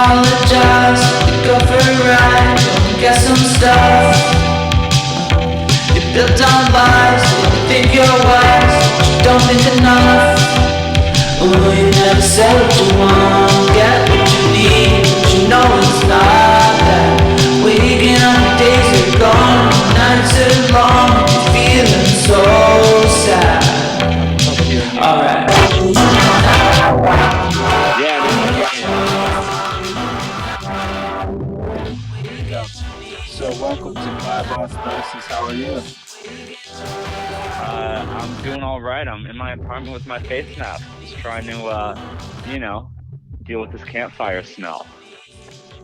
apologize, go for a ride, go and get some stuff. You're built on lies, you think you're wise, but you don't think enough. Oh, you never say what you want, get what you need, but you know it's not that. Waking up, days are gone, nights are long, you're feeling so sad. Alright. So welcome to my Osmosis. How are you? I'm doing all right. I'm in my apartment with my face mask, just trying to, deal with this campfire smell.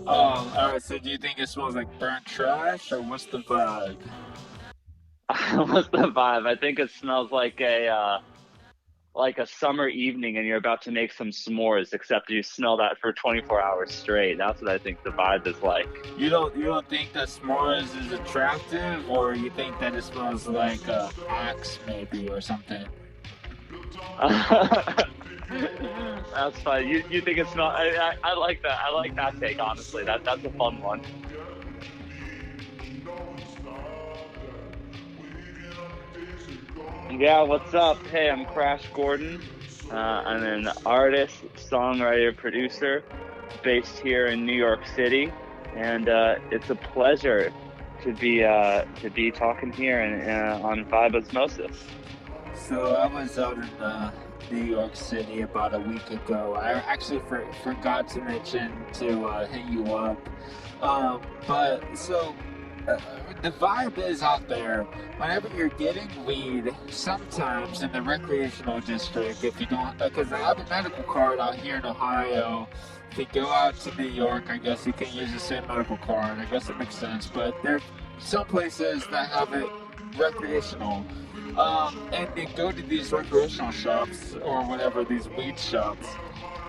All right. So do you think it smells like burnt trash, or what's the vibe? What's the vibe? I think it smells like a summer evening, and you're about to make some s'mores. Except you smell that for 24 hours straight. That's what I think the vibe is like. You don't think that s'mores is attractive, or you think that it smells like axe maybe or something? That's fine. You think it smells? I like that. I like that take. Honestly, that's a fun one. Yeah, what's up? Hey, I'm Crash Gordon. I'm an artist, songwriter, producer based here in New York City, and it's a pleasure to be talking here on Vibe Osmosis. So I was out in New York City about a week ago. I actually forgot to mention to hit you up. But so the vibe is out there. Whenever you're getting weed, sometimes in the recreational district, if you don't, because I have a medical card out here in Ohio. If you go out to New York, I guess you can use the same medical card. I guess it makes sense. But there's some places that have it recreational. And they go to these recreational shops or whatever, these weed shops.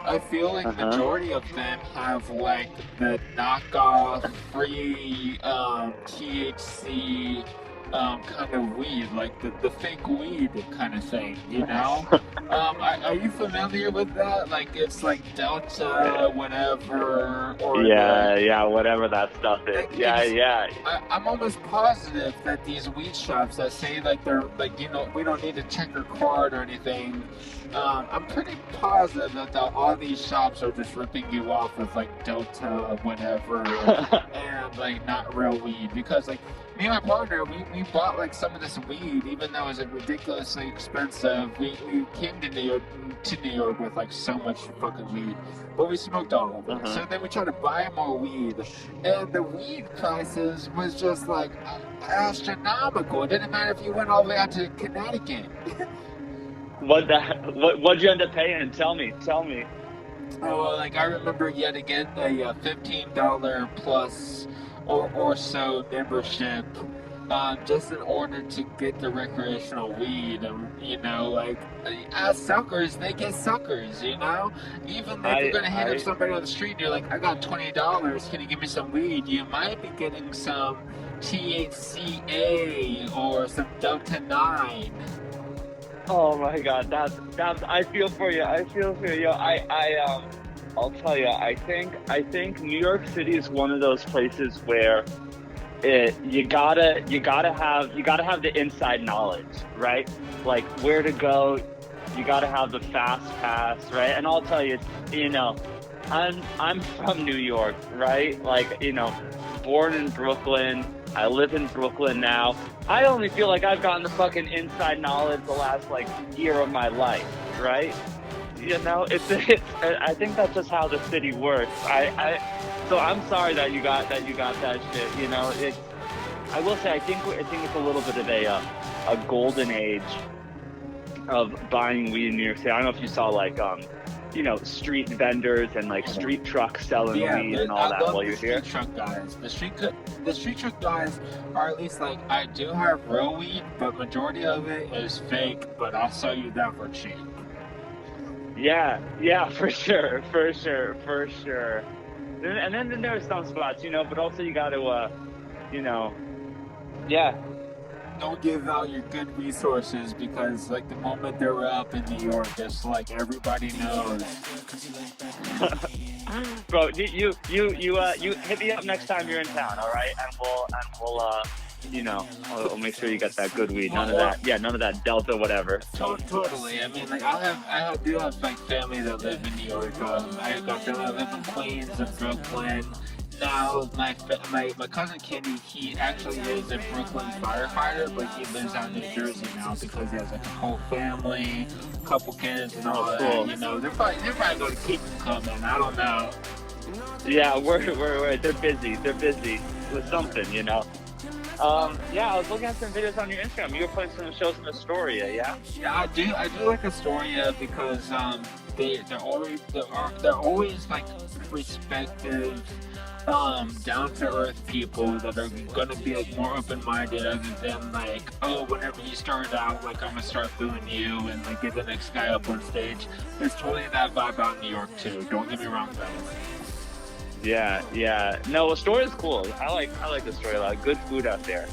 I feel like Uh-huh. majority of them have like the knockoff free THC kind of weed, like the fake weed kind of thing, you know? Are you familiar with that? Like it's like Delta, whatever, or the Yeah, yeah, whatever that stuff is. Yeah, ex- yeah. I'm almost positive that these weed shops that say like they're like we don't need to check your card or anything. I'm pretty positive that all these shops are just ripping you off with like Delta, whatever, and like not real weed. Because like me and my partner, we bought like some of this weed, even though it was ridiculously expensive. We came to New York with like so much fucking weed, but we smoked all of it. Uh-huh. So then we tried to buy more weed, and the weed prices was just like astronomical. It didn't matter if you went all the way out to Connecticut. What'd you end up paying? Tell me, tell me. Oh, well, like I remember yet again a $15 plus or so membership, just in order to get the recreational weed. You know, like as suckers, they get suckers. You know, even if you're I gonna hit up I somebody on the street, and you're like, I got $20. Can you give me some weed? You might be getting some THCA or some Delta 9. Oh my God, that's I feel for you. I feel for you. I'll tell you. I think New York City is one of those places where you gotta have the inside knowledge, right? Like where to go. You gotta have the fast pass, right? And I'll tell you, I'm from New York, right? Like born in Brooklyn. I live in Brooklyn now. I only feel like I've gotten the fucking inside knowledge the last like year of my life, right? It's I think that's just how the city works. So I'm sorry that you got that shit. I will say I think it's a little bit of a golden age of buying weed in New York City. I don't know if you saw like street vendors and like street trucks selling Yeah, weed and all I that love while the you're here. street truck guys. The street truck guys are at least like I do have real weed, but majority of it is fake. But I'll sell you that for cheap. Yeah, yeah, for sure, for sure, for sure. And then there's some spots, but also you got to, you know, yeah, don't give out your good resources because like the moment they're up in New York, it's like everybody knows. Bro, you hit me up next time you're in town, all right? And we'll you know, I'll make sure you get that good weed. None of that, yeah, none of that Delta whatever. Totally. I mean, like I do have like family that live in New York. I got family that live in Queens and Brooklyn. Now, my cousin Kenny, he actually is a Brooklyn firefighter, but he lives out in New Jersey now because he has like a whole family, a couple kids, and all Cool. that. You know, they're probably going to keep him coming. I don't know. Yeah, they're busy. They're busy with something, you know. Yeah, I was looking at some videos on your Instagram. You were putting some shows in Astoria, yeah? Yeah, I do like Astoria because they're always like respective, down to earth people that are gonna be like more open minded other than like, oh, whenever you start out, like I'm gonna start booing you and like get the next guy up on stage. There's totally that vibe out in New York too. Don't get me wrong, guys. Yeah. No, Astoria's cool. I like Astoria a lot. Good food out there.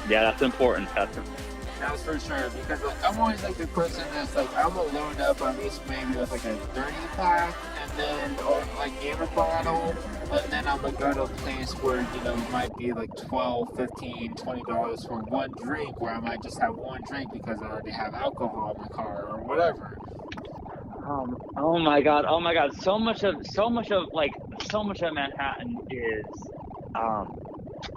Yeah, that's important. That's for sure, because like I'm always like the person that's like I'm gonna load up at least maybe with like a 30 pack and then or like in a bottle, and then I'm gonna go to a place where it might be like 12, 15, $20 for one drink, where I might just have one drink because I already have alcohol in my car or whatever. Oh my god. So much of Manhattan is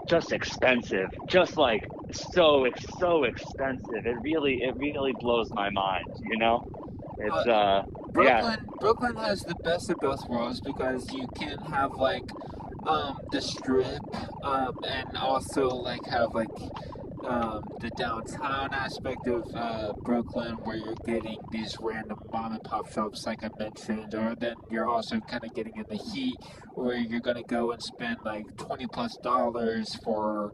just expensive. Just like so expensive. It really blows my mind, you know? It's Brooklyn has the best of both worlds because you can have like the strip, and also like have like the downtown aspect of Brooklyn, where you're getting these random mom and pop shops, like I mentioned, or then you're also kind of getting in the heat, where you're gonna go and spend like $20+ for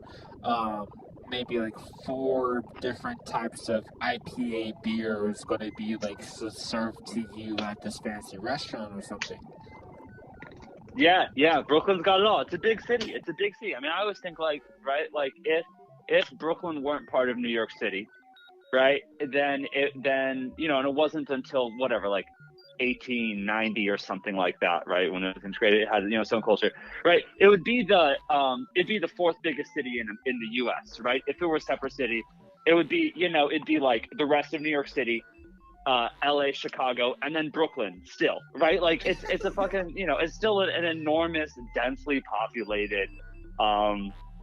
maybe like 4 different types of IPA beer is going to be like served to you at this fancy restaurant or something. Yeah. Brooklyn's got it all. It's a big city. I mean, I always think like, right, like if Brooklyn weren't part of New York City, right, then and it wasn't until whatever, like 1890 or something like that, right, when it was integrated, it had its own culture, right? It'd be the fourth biggest city in the U.S., right? If it were a separate city, it would be it'd be like the rest of New York City, LA, Chicago, and then Brooklyn still, right? Like it's a fucking it's still an enormous, densely populated,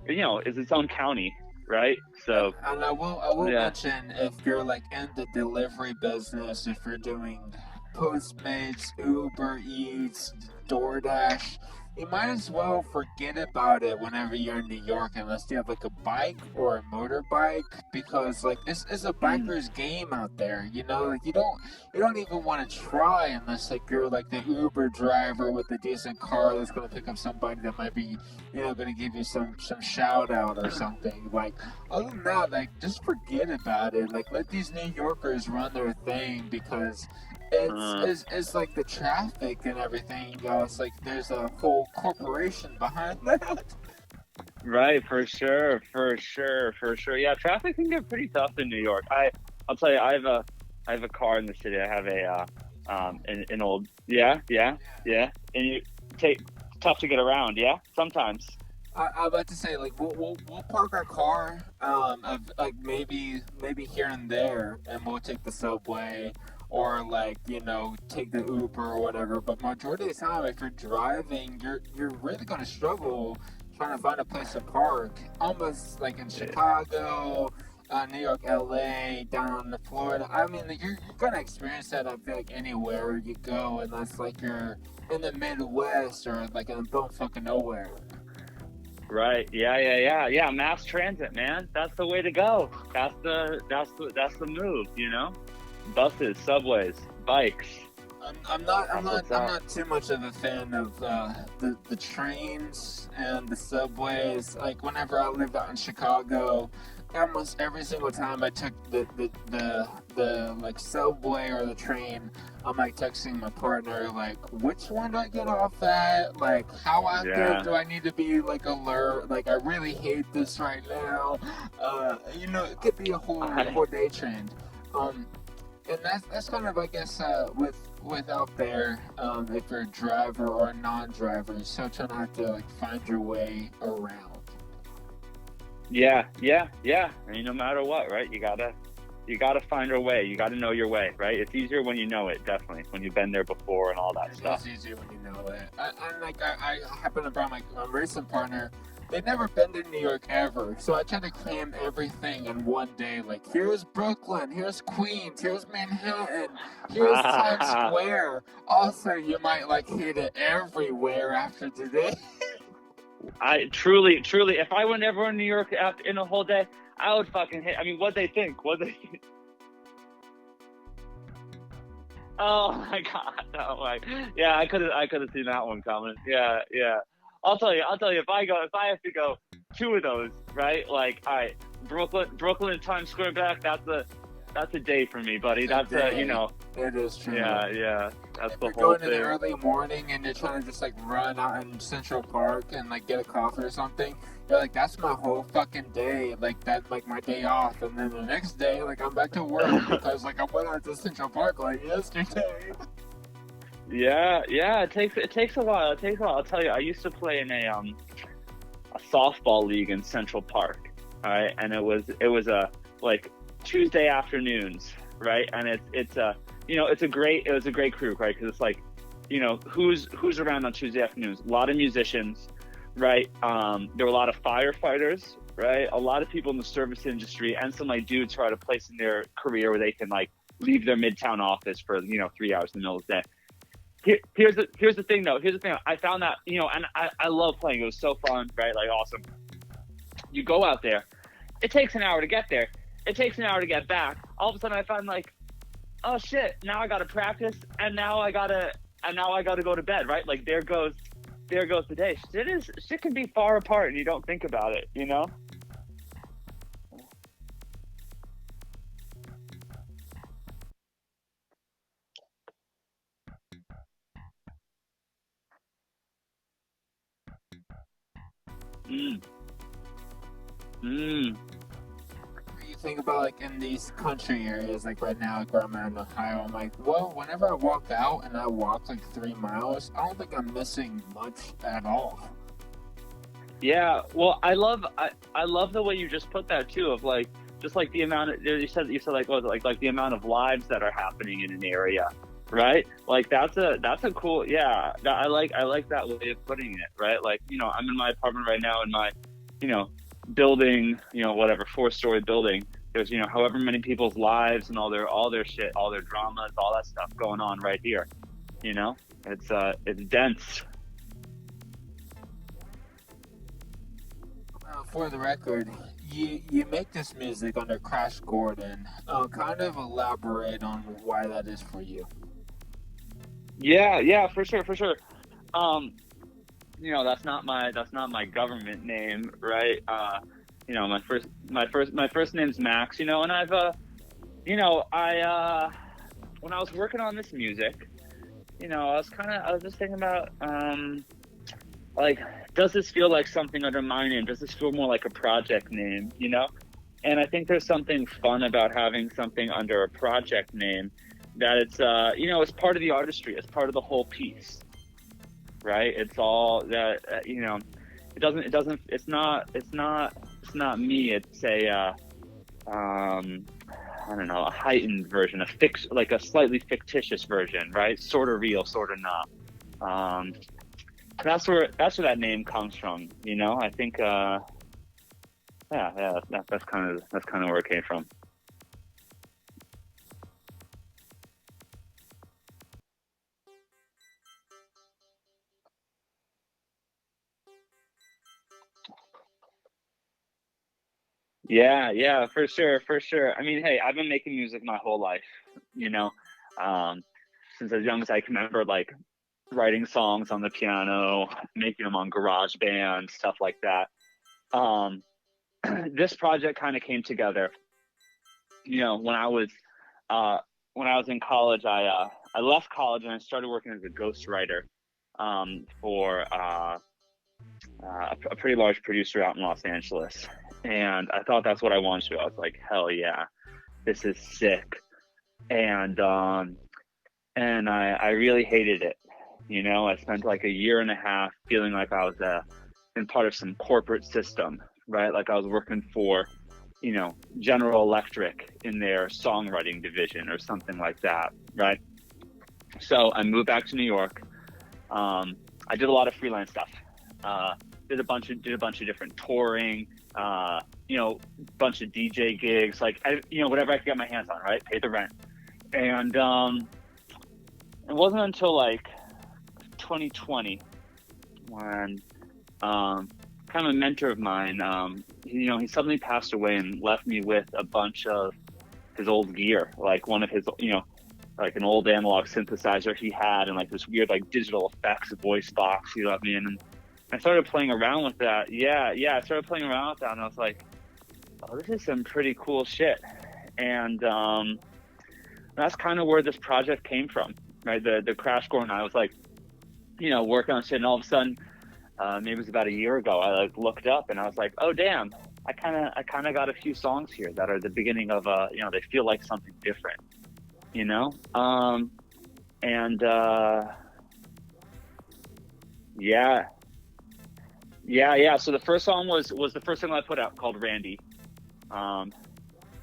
it's its own county, right? So and I will mention, if you're like in the delivery business, if you're doing Postmates, Uber Eats, DoorDash, you might as well forget about it whenever you're in New York, unless you have like a bike or a motorbike, because like it's a biker's game out there. Like you don't even want to try unless like you're like the Uber driver with a decent car that's gonna pick up somebody that might be gonna give you some shout out or something. Like other than that, like just forget about it. Like let these New Yorkers run their thing, because it's like the traffic and everything, It's like there's a whole corporation behind that. right, for sure. Yeah, traffic can get pretty tough in New York. I'll tell you, I have a car in the city. I have an old and you tough to get around. Yeah, sometimes. I'm about to say, like we'll park our car, like maybe here and there, and we'll take the subway, or like take the Uber or whatever. But majority of the time, if you're driving, you're really gonna struggle trying to find a place to park. Almost like in Chicago, New York, LA, down to Florida. I mean, you're gonna experience that. I feel like anywhere you go, unless like you're in the Midwest or like in the fucking nowhere. Right. Yeah. Mass transit, man. That's the way to go. That's the move. Buses, subways, bikes. That's what's I'm up. not too much of a fan of the trains and the subways. Like whenever I lived out in Chicago, almost every single time I took the like subway or the train, I'm like texting my partner like, which one do I get off at? Like, how active Yeah. do I need to be? Like alert? Like I really hate this right now. You know, it could be a I whole day trend. Um, and that's kind of I guess with out there, if you're a driver or a non-driver, you still trying to have to like find your way around. yeah. I mean, no matter what, right? You gotta find your way. You gotta know your way, right? It's easier when you know it, definitely, when you've been there before and all that It stuff. is easier when you know it. I happen to bring my racing partner. They've never been to New York ever, so I try to cram everything in one day. Like here's Brooklyn, here's Queens, here's Manhattan, here's Times Square. Also, you might like hit it everywhere after today. I truly, if I went ever in New York after in a whole day, I would fucking hit. I mean, what they think? What they? Oh my god! Oh my, yeah. I could have seen that one coming. Yeah. I'll tell you. If I have to go two of those, right? Like, all right, Brooklyn and Times Square back. That's a day for me, buddy. That's a, you Today, know, it is true. yeah. That's If the you're whole going in the thing. early morning and you're trying to just like run out in Central Park and like get a coffee or something, you're like, that's my whole fucking day. Like that, like my day off. And then the next day, like I'm back to work because like I went out to Central Park like yesterday. Yeah. It takes a while. It takes a while. I'll tell you. I used to play in a softball league in Central Park. All right, and it was a like Tuesday afternoons, right? And it's a, you know, it was a great crew, right? Because it's like, you know, who's around on Tuesday afternoons? A lot of musicians, right? There were a lot of firefighters, right? A lot of people in the service industry, and some like dudes who are at a place in their career where they can like leave their midtown office for, you know, 3 hours in the middle of the day. Here's the thing though. Here's the thing. I found that, you know, and I love playing. It was so fun, right? Like awesome. You go out there. It takes an hour to get there. It takes an hour to get back. All of a sudden, I find like, oh shit! Now I gotta practice, and now I gotta go to bed. Right? Like there goes the day. Shit can be far apart, and you don't think about it. You know? Mm, mm. You think about like in these country areas, like right now, like where I'm at in Ohio, I'm like, well, whenever I walk out and I walk like 3 miles, I don't think I'm missing much at all. Yeah. Well, I love the way you just put that too. Of like just like the amount of, you said like, what was it, like the amount of lives that are happening in an area, right? Like that's a cool, yeah. I like that way of putting it, right? Like, you know, I'm in my apartment right now in my, you know, building, you know, whatever, 4-story building. There's, you know, however many people's lives and all their shit, all their dramas, all that stuff going on right here. You know, it's dense. For the record, you make this music under Crash Gordon. Kind of elaborate on why that is for you. Yeah, for sure. Um, you know, that's not my government name, right? You know, my first name's Max. You know, and I've you know, when I was working on this music, you know, I was just thinking about like, does this feel like something under my name? Does this feel more like a project name? You know, and I think there's something fun about having something under a project name that it's you know, it's part of the artistry, it's part of the whole piece, right? It's all that, you know. It's not me. It's a I don't know, a heightened version, like a slightly fictitious version, right? Sort of real, sort of not. Um, that's where that name comes from. You know, I think that's kind of where it came from. Yeah, for sure. I mean, hey, I've been making music my whole life, you know. Um, since as young as I can remember, like writing songs on the piano, making them on GarageBand, stuff like that. This project kind of came together, when I was in college. I left college and I started working as a ghostwriter for a pretty large producer out in Los Angeles, and I thought that's what I wanted to do. I was like, hell yeah, this is sick, and I really hated it. I spent like a year and a half feeling like I was in part of some corporate system, right? Like I was working for, General Electric in their songwriting division or something like that, right? So I moved back to New York. I did a lot of freelance stuff. Did a bunch of different touring. Bunch of DJ gigs, like whatever I could get my hands on, right? Pay the rent. And it wasn't until like 2020 when kind of a mentor of mine, he suddenly passed away and left me with a bunch of his old gear, like one of his, like an old analog synthesizer he had, and like this weird like digital effects voice box he left me in. And I started playing around with that. I started playing around with that, and I was like, oh, this is some pretty cool shit. And that's kind of where this project came from, right? The Crash Core, and I was like, working on shit, and all of a sudden, maybe it was about a year ago, I like looked up and I was like, oh damn, I kind of got a few songs here that are the beginning of they feel like something different, yeah. So the first song was the first song I put out, called Randy, and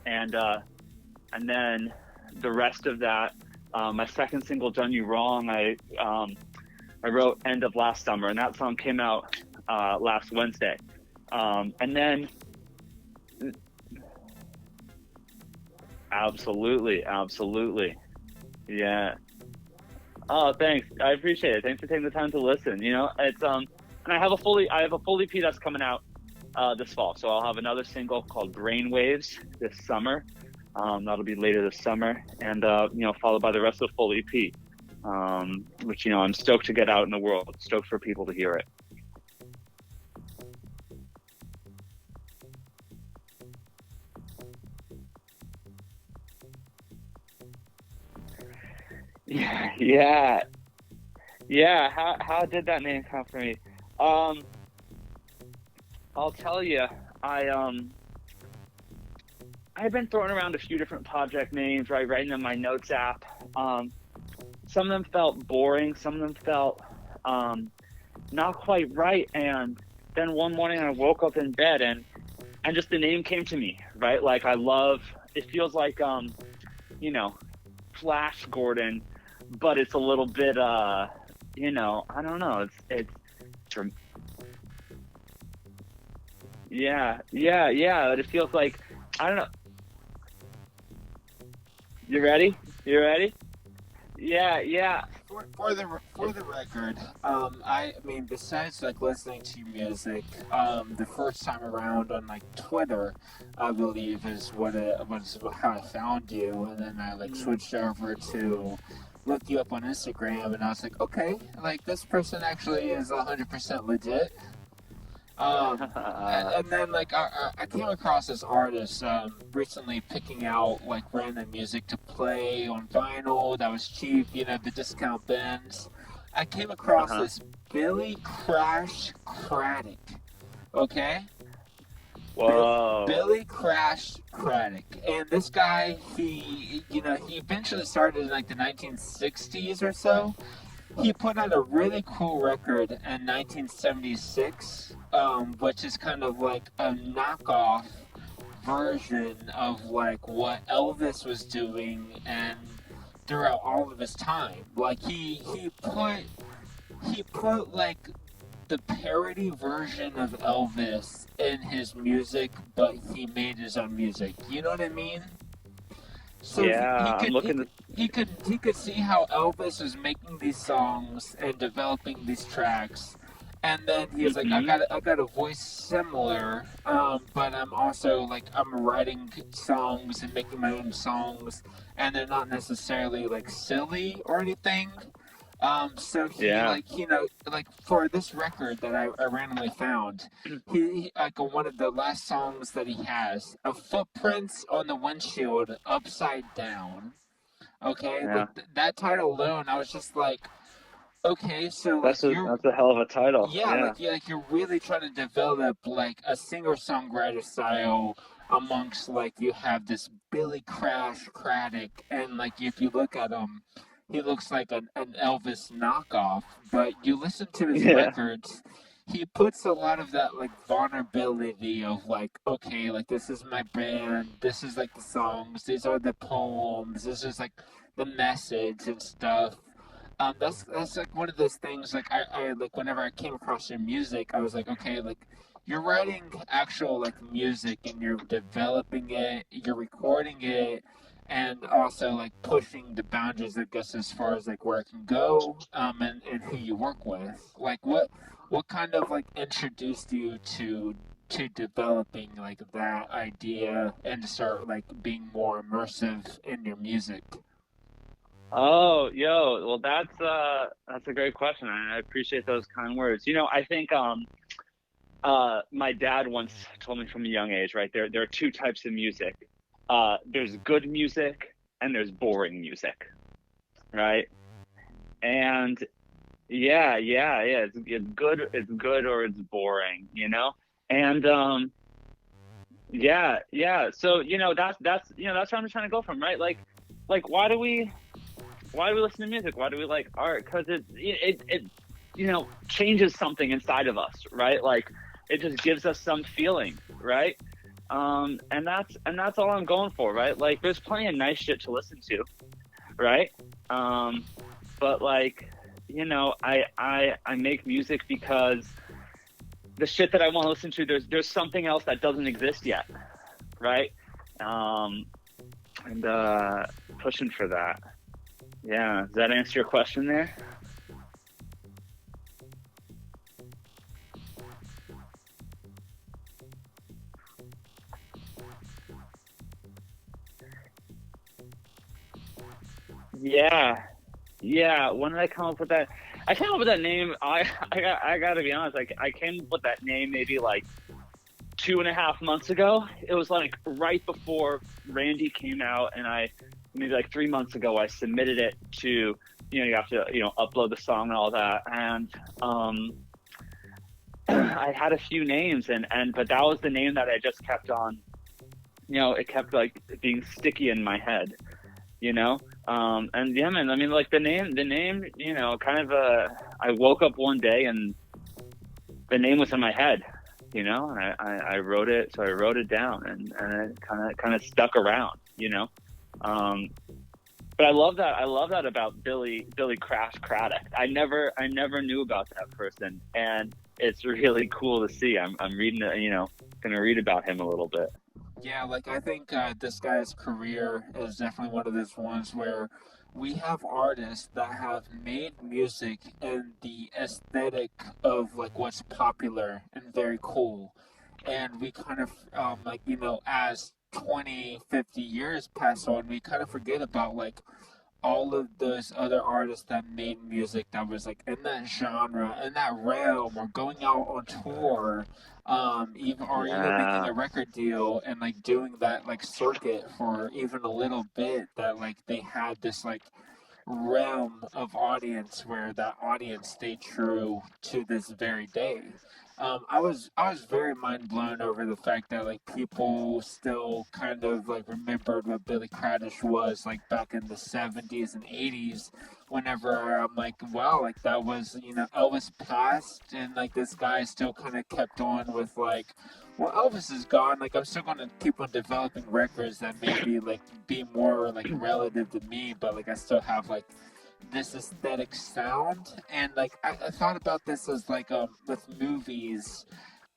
then the rest of that, my second single, Done You Wrong, I wrote end of last summer, and that song came out last Wednesday. And then absolutely, yeah. Oh, thanks. I appreciate it. Thanks for taking the time to listen. It's and I have a full EP that's coming out this fall. So I'll have another single called Brainwaves this summer. That'll be later this summer, and followed by the rest of the full EP. Which I'm stoked to get out in the world, stoked for people to hear it. Yeah. How did that name come for me? I'll tell you, I've been throwing around a few different project names, right? Writing in my notes app. Some of them felt boring. Some of them felt not quite right. And then one morning I woke up in bed and just the name came to me, right? Like it feels like, Flash Gordon, but it's a little bit, I don't know. It's yeah. It feels like, I don't know. You ready? Yeah. For the record, I mean, besides like listening to music, the first time around on like Twitter, I believe is how I found you, and then I like switched over to look you up on Instagram, and I was like, okay, like this person actually is 100% legit. And then like I came across this artist recently picking out like random music to play on vinyl that was cheap, the discount bins. I came across this Billy Crash Craddock. Okay? Whoa. Billy Crash Craddock. And this guy, he eventually started in like the 1960s or so. He put out a really cool record in 1976, which is kind of like a knockoff version of like what Elvis was doing and throughout all of his time. Like he put like the parody version of Elvis in his music, but he made his own music. You know what I mean? So yeah, he could see how Elvis was making these songs and developing these tracks, And then he was like, Mm-hmm. I got a voice similar, but I'm also like I'm writing songs and making my own songs, and they're not necessarily like silly or anything. So he Yeah. like like for this record that I randomly found, he like on one of the last songs that he has, a footprints on the windshield upside down. Okay, Yeah. like that title alone, I was just like, okay, so like you're That's a hell of a title. yeah, Yeah. like you're really trying to develop like a singer-songwriter style amongst like you have this Billy Crash Craddock, and like if you look at him, he looks like an Elvis knockoff. But you listen to his Yeah. records, he puts a lot of that like vulnerability of like, okay, like this is my band, this is like the songs, these are the poems, this is like the message and stuff. That's like one of those things. Like I like whenever I came across your music, I was like, okay, like you're writing actual like music and you're developing it, you're recording it, and also like pushing the boundaries, I guess, as far as like where it can go, and who you work with. Like what kind of like introduced you to developing like that idea and to start like being more immersive in your music? Oh, yo, well, that's a great question. I appreciate those kind words. I think my dad once told me from a young age, right? There are two types of music. There's good music and there's boring music, right? And yeah, it's good or it's boring, And yeah. So that's what I'm trying to go from, right? Like why do we listen to music? Why do we like art? Because it changes something inside of us, right? Like it just gives us some feeling, right? And that's all I'm going for, right? Like there's plenty of nice shit to listen to, right? But like I make music because the shit that I want to listen to, there's something else that doesn't exist yet, right? Um, and pushing for that. Yeah, does that answer your question there? Yeah, yeah. When did I come up with that? I came up with that name. I got to be honest. Like I came up with that name maybe like 2.5 months ago. It was like right before Randy came out, and I maybe like 3 months ago I submitted it to you have to upload the song and all that, and I had a few names, and but that was the name that I just kept on. It kept like being sticky in my head. And yeah, man. I mean, like the name. Kind of. I woke up one day and the name was in my head. And I wrote it. So I wrote it down, and it kind of stuck around. But I love that. I love that about Billy Crash Craddock. I never knew about that person, and it's really cool to see. I'm reading it. Gonna read about him a little bit. Yeah, like I think this guy's career is definitely one of those ones where we have artists that have made music in the aesthetic of like what's popular and very cool. And we kind of, like, as 20, 50 years pass on, we kind of forget about like all of those other artists that made music that was like in that genre, in that realm, or going out on tour, even making Yeah, a record deal and like doing that like circuit for even a little bit. That like they had this like realm of audience where that audience stayed true to this very day. I was very mind blown over the fact that like people still kind of like remembered what Billy Craddish was like back in the 70s and 80s. Whenever I'm like, wow, like that was Elvis passed, and like this guy still kind of kept on with like, well, Elvis is gone. Like I'm still gonna keep on developing records that maybe like be more like relative to me, but like I still have like this aesthetic sound. And like I thought about this as like with movies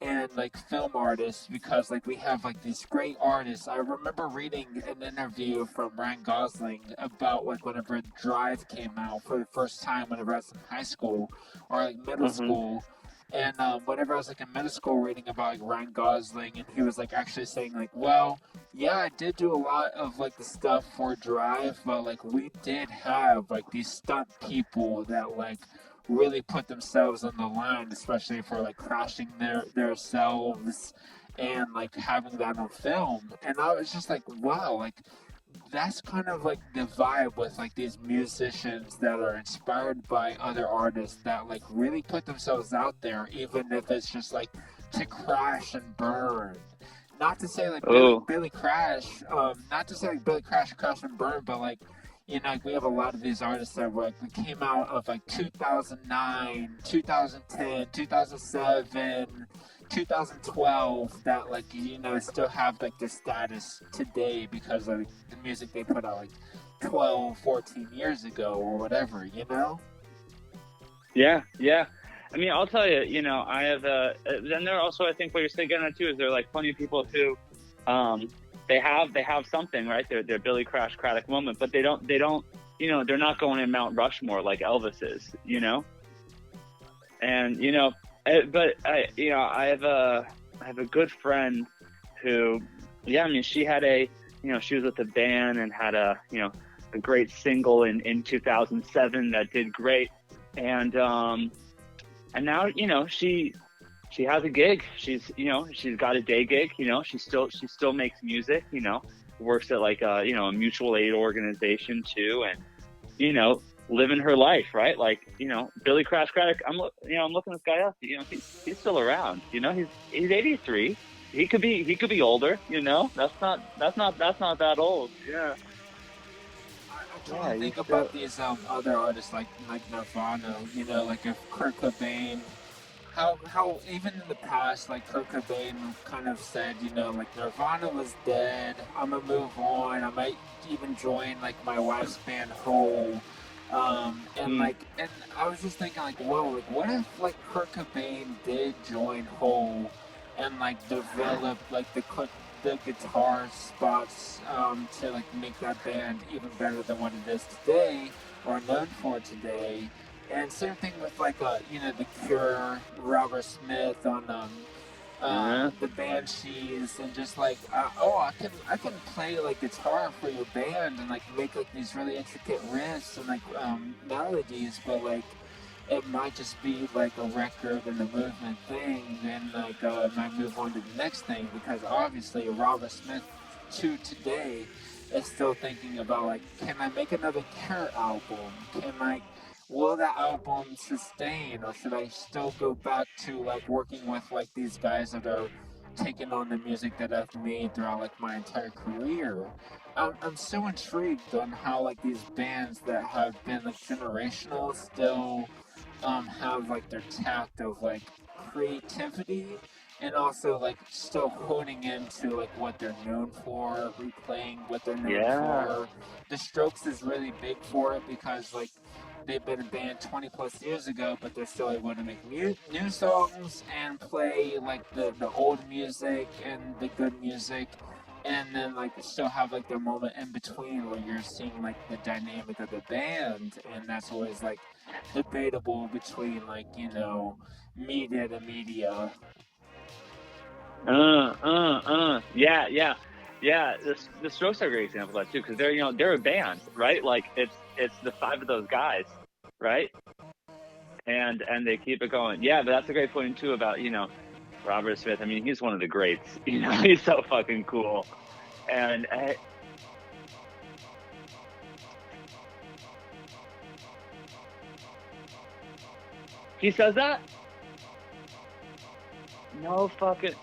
and like film artists, because like we have like these great artists. I remember reading an interview from Ryan Gosling about like whenever Drive came out for the first time whenever I was in high school or like middle hmm school, And whenever I was like in middle school reading about like Ryan Gosling, and he was like actually saying like, well, yeah, I did do a lot of like the stuff for Drive, but like we did have like these stunt people that like really put themselves on the line, especially for like crashing their selves and like having that on film. And I was just like, wow, like that's kind of like the vibe with like these musicians that are inspired by other artists that like really put themselves out there, even if it's just like to crash and burn. Not to say like Oh, Billy Crash, not to say like Billy Crash, Crash and Burn, but like like we have a lot of these artists that were, like, we came out of like 2009, 2010, 2007, 2012 that like still have like their status today because of the music they put out like 12, 14 years ago or whatever, you know? yeah, yeah. I mean, I'll tell you, I have, then there also, I think what you're saying on too is they're like funny people who, they have something, right? They're Billy Crash Craddock moment, but they don't, they're not going in Mount Rushmore like Elvis is, and, but I have a good friend who, yeah, I mean, she had she was with a band and had a great single in 2007 that did great. And now she has a gig. She's got a day gig. She still makes music. Works at like a mutual aid organization too, and living her life, right? Like Billy Crash Craddock. I'm looking this guy up. He's still around. He's 83. He could be older. That's not that old. Yeah. I'm trying Yeah. to You think still. about these other artists like Nirvana, like if Kurt Cobain. How even in the past, like Kurt Cobain kind of said, like Nirvana was dead. I'm gonna move on. I might even join like my wife's band Hole. And I was just thinking like, whoa, like what if like Kurt Cobain did join Hole and like develop like the guitar spots to like make that band even better than what it is today or known for today. And same thing with like the Cure, Robert Smith on Yeah. the Banshees, and just like I can play like guitar for your band and like make like these really intricate riffs and like melodies, but like it might just be like a record and a movement thing. Then like I might move on to the next thing because obviously Robert Smith to today is still thinking about like, can I make another Cure album? Can I will that album sustain, or should I still go back to like working with like these guys that are taking on the music that I've made throughout like my entire career? I'm so intrigued on how like these bands that have been like generational still have like their tact of like creativity and also like still honing into like what they're known for, replaying what they're known Yeah. for. The Strokes is really big for it because like they've been a band 20 plus years ago, but they're still able to make new songs and play like the old music and the good music. And then like still have like their moment in between where you're seeing like the dynamic of the band, and that's always like debatable between like media to media. Yeah, yeah, yeah. The Strokes are a great example of that too, because they're a band, right? Like it's the five of those guys, right? And they keep it going. Yeah, but that's a great point too about Robert Smith. I mean, he's one of the greats. He's so fucking cool. And he says that. No fucking.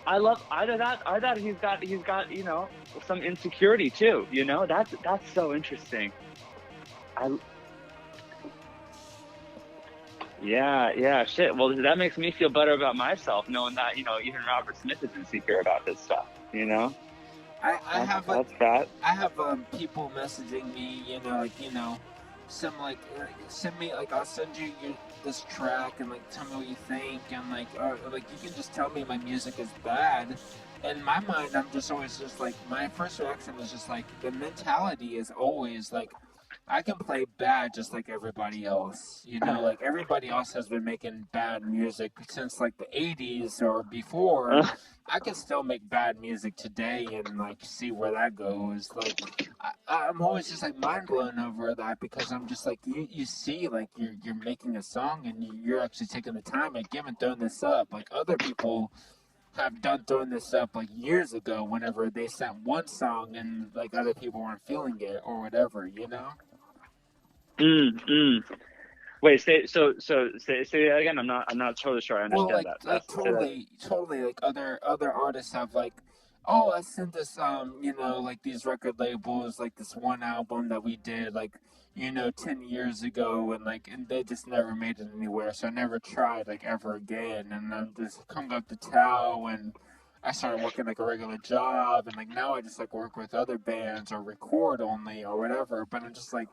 I love either that or that he's got some insecurity too. That's so interesting. I Yeah, yeah, shit. Well, that makes me feel better about myself, knowing that even Robert Smith is insecure about this stuff. I That's have like that's that. I have people messaging me, some send me like I'll send you this track and like tell me what you think and like you can just tell me my music is bad. In my mind, I'm just always just like my first reaction is just like the mentality is always like I can play bad just like everybody else. You know, like everybody else has been making bad music since like the 80s or before. I can still make bad music today and like see where that goes. Like I'm always just like mind blown over that because I'm just like you see like you're making a song and you're actually taking the time like you haven't thrown this up like other people have done throwing this up like years ago whenever they sent one song and like other people weren't feeling it or whatever, you know? Mm. Wait, say that again. I'm not totally sure I Well, understand that. Say that. totally like other artists have like, oh, I sent this you know, like these record labels like this one album that we did like, you know, 10 years ago and they just never made it anywhere. So I never tried like ever again and I'm just come up to Tao and I started working like a regular job and like now I just like work with other bands or record only or whatever. But I'm just like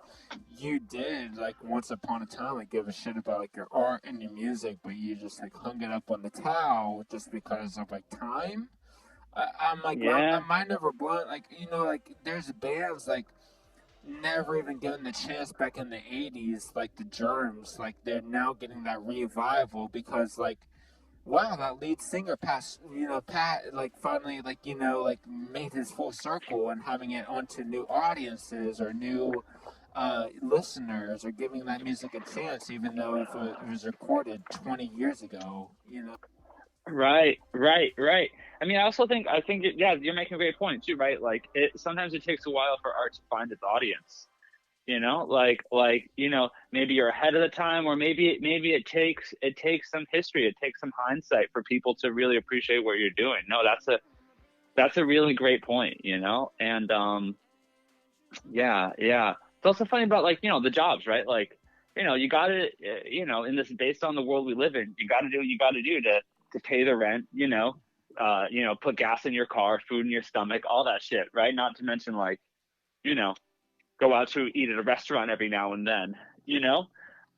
you did like once upon a time like give a shit about like your art and your music, but you just like hung it up on the towel just because of like time. I'm like Yeah. my mind never blown like you know like there's bands like never even given the chance back in the 80s like the Germs like they're now getting that revival because like wow, that lead singer passed, you know, Pat, like finally, like, you know, like made his full circle and having it onto new audiences or new listeners or giving that music a chance, even though if it was recorded 20 years ago, you know. Right. I mean, yeah, you're making a great point too, right? Like, sometimes it takes a while for art to find its audience. Maybe you're ahead of the time, or maybe it takes some history, it takes some hindsight for people to really appreciate what you're doing. No, that's a really great point, and yeah. It's also funny about, like, the jobs, right? Like, you got to, in this, based on the world we live in, you got to do what you got to do to pay the rent, put gas in your car, food in your stomach, all that shit, right? Not to mention, like, you know, go out to eat at a restaurant every now and then, you know?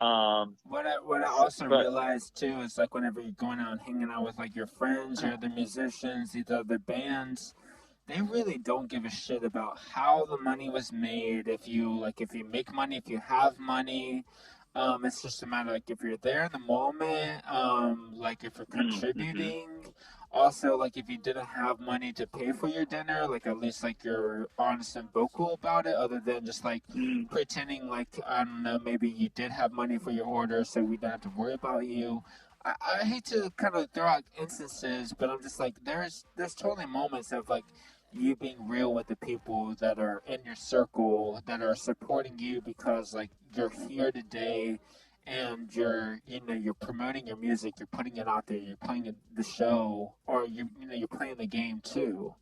Um, What I also but realized too is like whenever you're going out and hanging out with like your friends or other musicians, these other bands, they really don't give a shit about how the money was made. If you make money, if you have money, it's just a matter like if you're there in the moment, like if you're mm-hmm. contributing. Also, like if you didn't have money to pay for your dinner, like at least like you're honest and vocal about it, other than just like mm, pretending like I don't know, maybe you did have money for your order, so we don't have to worry about you. I hate to kind of throw out instances, but I'm just like there's totally moments of like you being real with the people that are in your circle that are supporting you because like you're here today and you're promoting your music, you're putting it out there, you're playing the show, or you're playing the game too.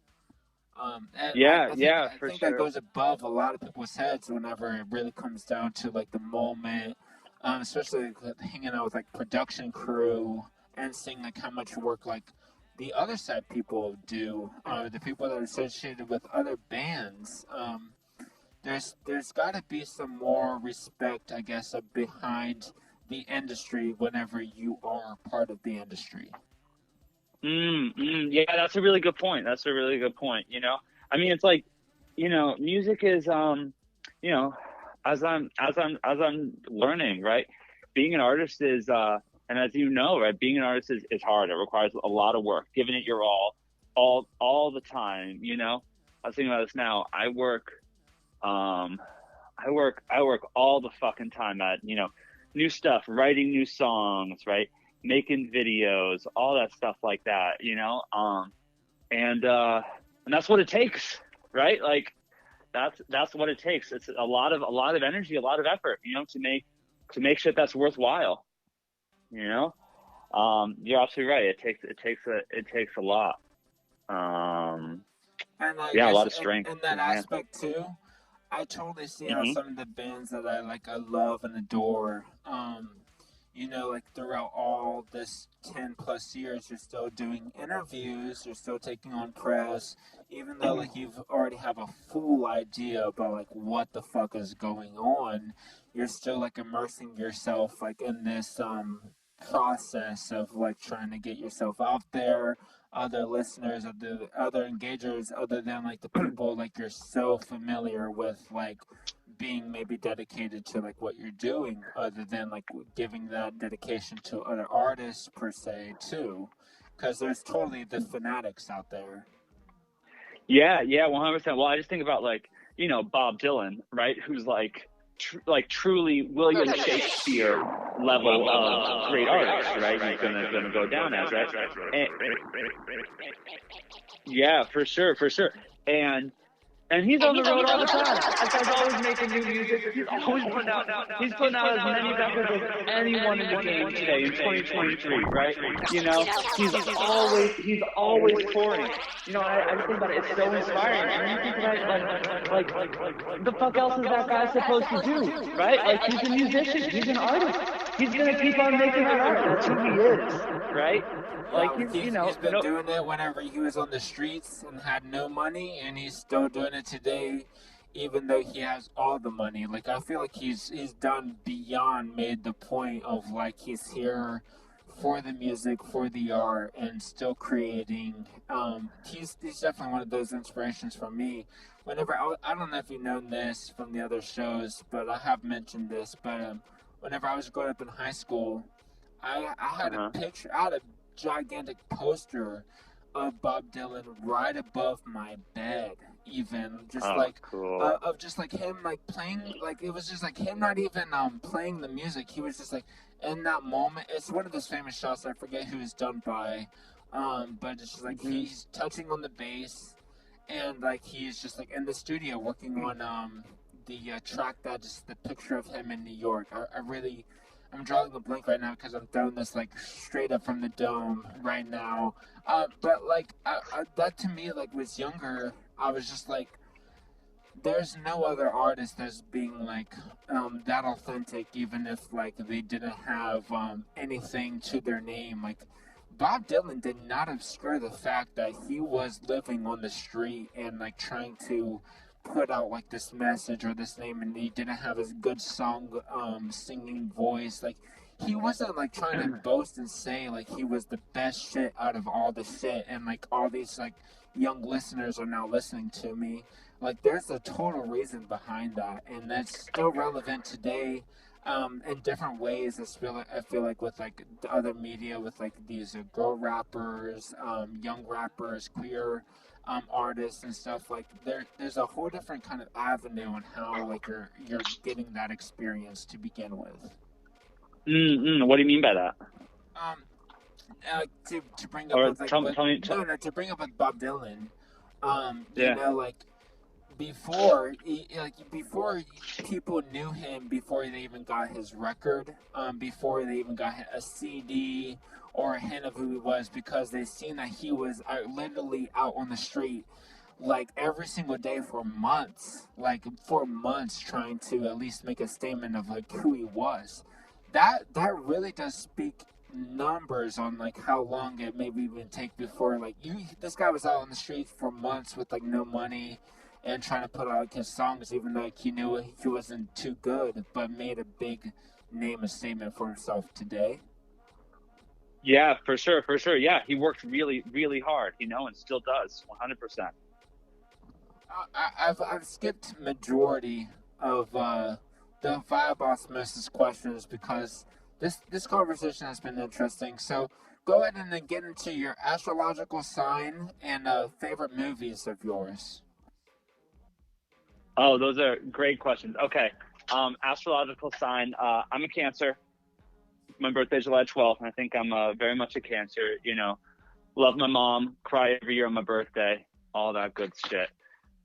And yeah, I think yeah, I for think that sure. goes above a lot of people's heads whenever it really comes down to like the moment, especially like, hanging out with like production crew and seeing like how much work like the other side people do, the people that are associated with other bands. There's got to be some more respect, I guess, behind the industry whenever you are part of the industry. Yeah, that's a really good point. That's a really good point. I mean, it's like, music is, you know, as I'm learning, right? Being an artist is, and as you know, right, being an artist is hard. It requires a lot of work, giving it your all the time. I was thinking about this now. Um, I work all the fucking time at, new stuff, writing new songs, right? Making videos, all that stuff like that, and that's what it takes, right? Like, that's what it takes. It's a lot of energy, a lot of effort, to make shit that's worthwhile, you know? You're absolutely right. It takes a lot. Um, And I yeah, a guess lot of strength. in that Yeah. aspect too, I totally see how Hmm. some of the bands that I like, I love and adore, like throughout all this 10 plus years, you're still doing interviews, you're still taking on press, even though like you've already have a full idea about like what the fuck is going on, you're still like immersing yourself like in this process of like trying to get yourself out there, other listeners, other engagers, other than like the people like you're so familiar with, like being maybe dedicated to like what you're doing, other than like giving that dedication to other artists per se too, because there's totally the fanatics out there. Yeah, 100%. Well, I just think about like, Bob Dylan, right? Who's like truly William Shakespeare level of great artist, right? He's gonna go down as, right? And, yeah, for sure, for sure. And he's on the road all the time. That guy's always making new music. He's putting out as many records as anyone in the game today in 2023, right? He's always touring. I just think about it. It's so inspiring. And then you think about like, the fuck else is that guy supposed to do, right? Like, he's a musician. He's an artist. He's gonna keep on making that art. That's who he is, right? Like, he's been doing it whenever he was on the streets and had no money, and he's still doing it today, even though he has all the money. Like, I feel like he's done beyond, made the point of like he's here for the music, for the art, and still creating. He's definitely one of those inspirations for me. Whenever I don't know if you've known this from the other shows, but I have mentioned this. But whenever I was growing up in high school, I had a picture. I had a gigantic poster of Bob Dylan right above my bed, even just cool. of just like him like playing, like it was just like him not even playing the music. He was just like in that moment. It's one of those famous shots. I forget who it's done by, but it's just like he's touching on the bass, and like he's just like in the studio working on the track that just the picture of him in New York. I'm drawing a blank right now because I'm throwing this like straight up from the dome right now. But like that to me, like was younger, I was just like, there's no other artist that's being like that authentic, even if like they didn't have anything to their name. Like Bob Dylan did not obscure the fact that he was living on the street and like trying to put out like this message or this name, and he didn't have his good song singing voice. Like he wasn't like trying to boast and say like he was the best shit out of all the shit, and like all these like young listeners are now listening to me. Like there's a total reason behind that, and that's still relevant today in different ways. I feel like with like the other media, with like these girl rappers, young rappers, queer artists and stuff. Like there's a whole different kind of avenue on how like you're getting that experience to begin with. What do you mean by that? To bring up with, like, to bring up with Bob Dylan. You know, like before people knew him, before they even got his record, before they even got a CD or a hint of who he was, because they seen that he was literally out on the street like every single day for months, trying to at least make a statement of like who he was. That really does speak numbers on like how long it maybe even take before like this guy was out on the street for months with like no money and trying to put out like his songs, even though he knew he wasn't too good, but made a big name and statement for himself today. Yeah, for sure. Yeah, he worked really, really hard, and still does, 100%. I've skipped majority of the Vibe Osmosis questions because this conversation has been interesting. So go ahead and then get into your astrological sign and favorite movies of yours. Oh, those are great questions. Okay, astrological sign. I'm a Cancer. My birthday's July 12th, and I think I'm very much a Cancer. Love my mom, cry every year on my birthday, all that good shit.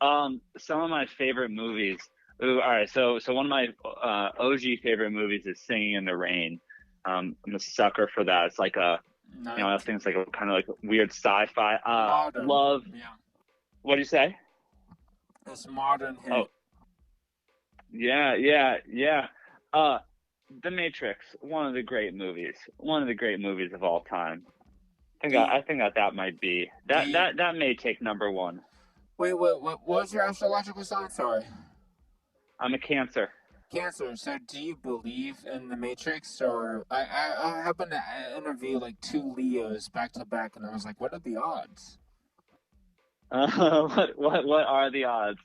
Some of my favorite movies. Ooh, all right, so one of my OG favorite movies is Singing in the Rain. I'm a sucker for that. It's like I think it's like a kind of like weird sci-fi. Modern. Love. Yeah. What do you say? It's modern hit. Oh. Yeah. The Matrix, one of the great movies of all time. I think that might be that may take number one. Wait, what was your astrological sign? Sorry. I'm a Cancer. Cancer. So, do you believe in the Matrix? Or I happened to interview like two Leos back to back, and I was like, what are the odds? What are the odds?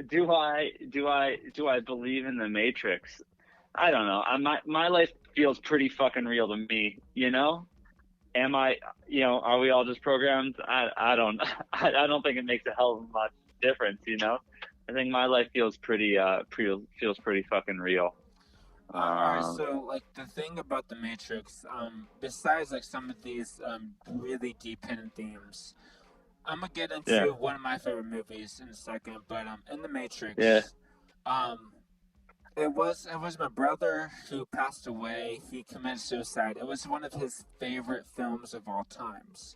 do I believe in the Matrix? I don't know. My life feels pretty fucking real to me. You know? Am I? You know? Are we all just programmed? I don't. I don't think it makes a hell of much difference. You know? I think my life feels feels pretty fucking real. All right, so like the thing about the Matrix, besides like some of these really deep hidden themes, I'm gonna get Yeah. into one of my favorite movies in a second. But in the Yeah. Matrix, um, it was my brother who passed away. He committed suicide. It was one of his favorite films of all times.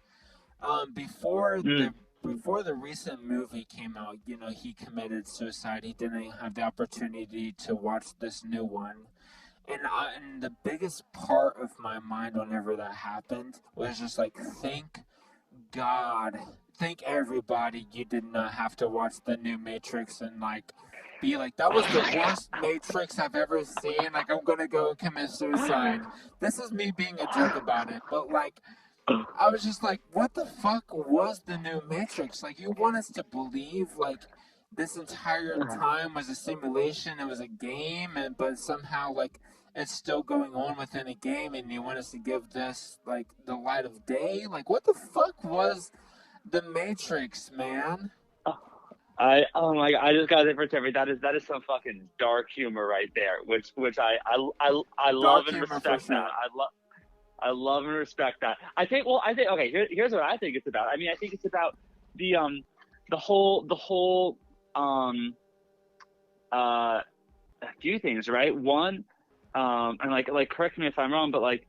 Before the Mm. before the recent movie came out, you know, he committed suicide. He didn't have the opportunity to watch this new one. And the biggest part of my mind whenever that happened was just like, thank God, thank everybody you did not have to watch the new Matrix and like be like, that was the worst Matrix I've ever seen. Like, I'm gonna go commit suicide. This is me being a jerk about it, but like, I was just like, what the fuck was the new Matrix? Like, you want us to believe like this entire time was a simulation, it was a game, and but somehow like it's still going on within a game, and you want us to give this like the light of day? Like, what the fuck was the Matrix, man? Oh my god! I just gotta say for Terry, that is some fucking dark humor right there, which I love Dark and humor for respect that. sure. I love and respect that. I think okay. Here's what I think it's about. I mean, I think it's about the whole a few things, right? One, and like correct me if I'm wrong, but like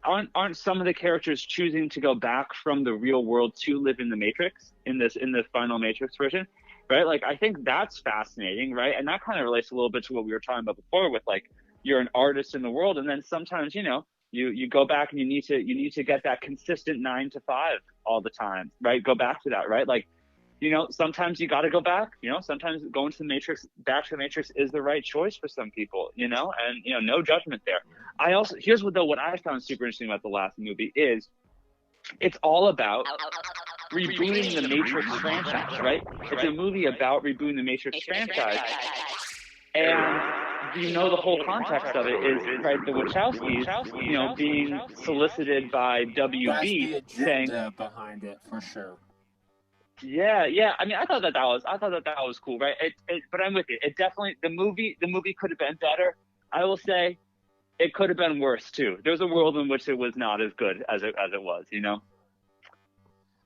aren't some of the characters choosing to go back from the real world to live in the Matrix in the final Matrix version, right? Like I think that's fascinating, right? And that kind of relates a little bit to what we were talking about before with like you're an artist in the world, and then sometimes you go back and you need to get that consistent 9 to 5 all the time, right? Go back to that, right? Like sometimes you got to go back. Sometimes going to the Matrix, back to the Matrix is the right choice for some people. And no judgment there. Here's what I found super interesting about the last movie is it's all about rebooting the Matrix franchise, right? It's a movie about rebooting the Matrix franchise, and the whole context of it is right the Wachowskis, being solicited by That's WB the saying. agenda behind it for sure. Yeah, yeah. I mean, I thought that was cool, right? But I'm with you. It definitely the movie could have been better. I will say, it could have been worse too. There's a world in which it was not as good as it was.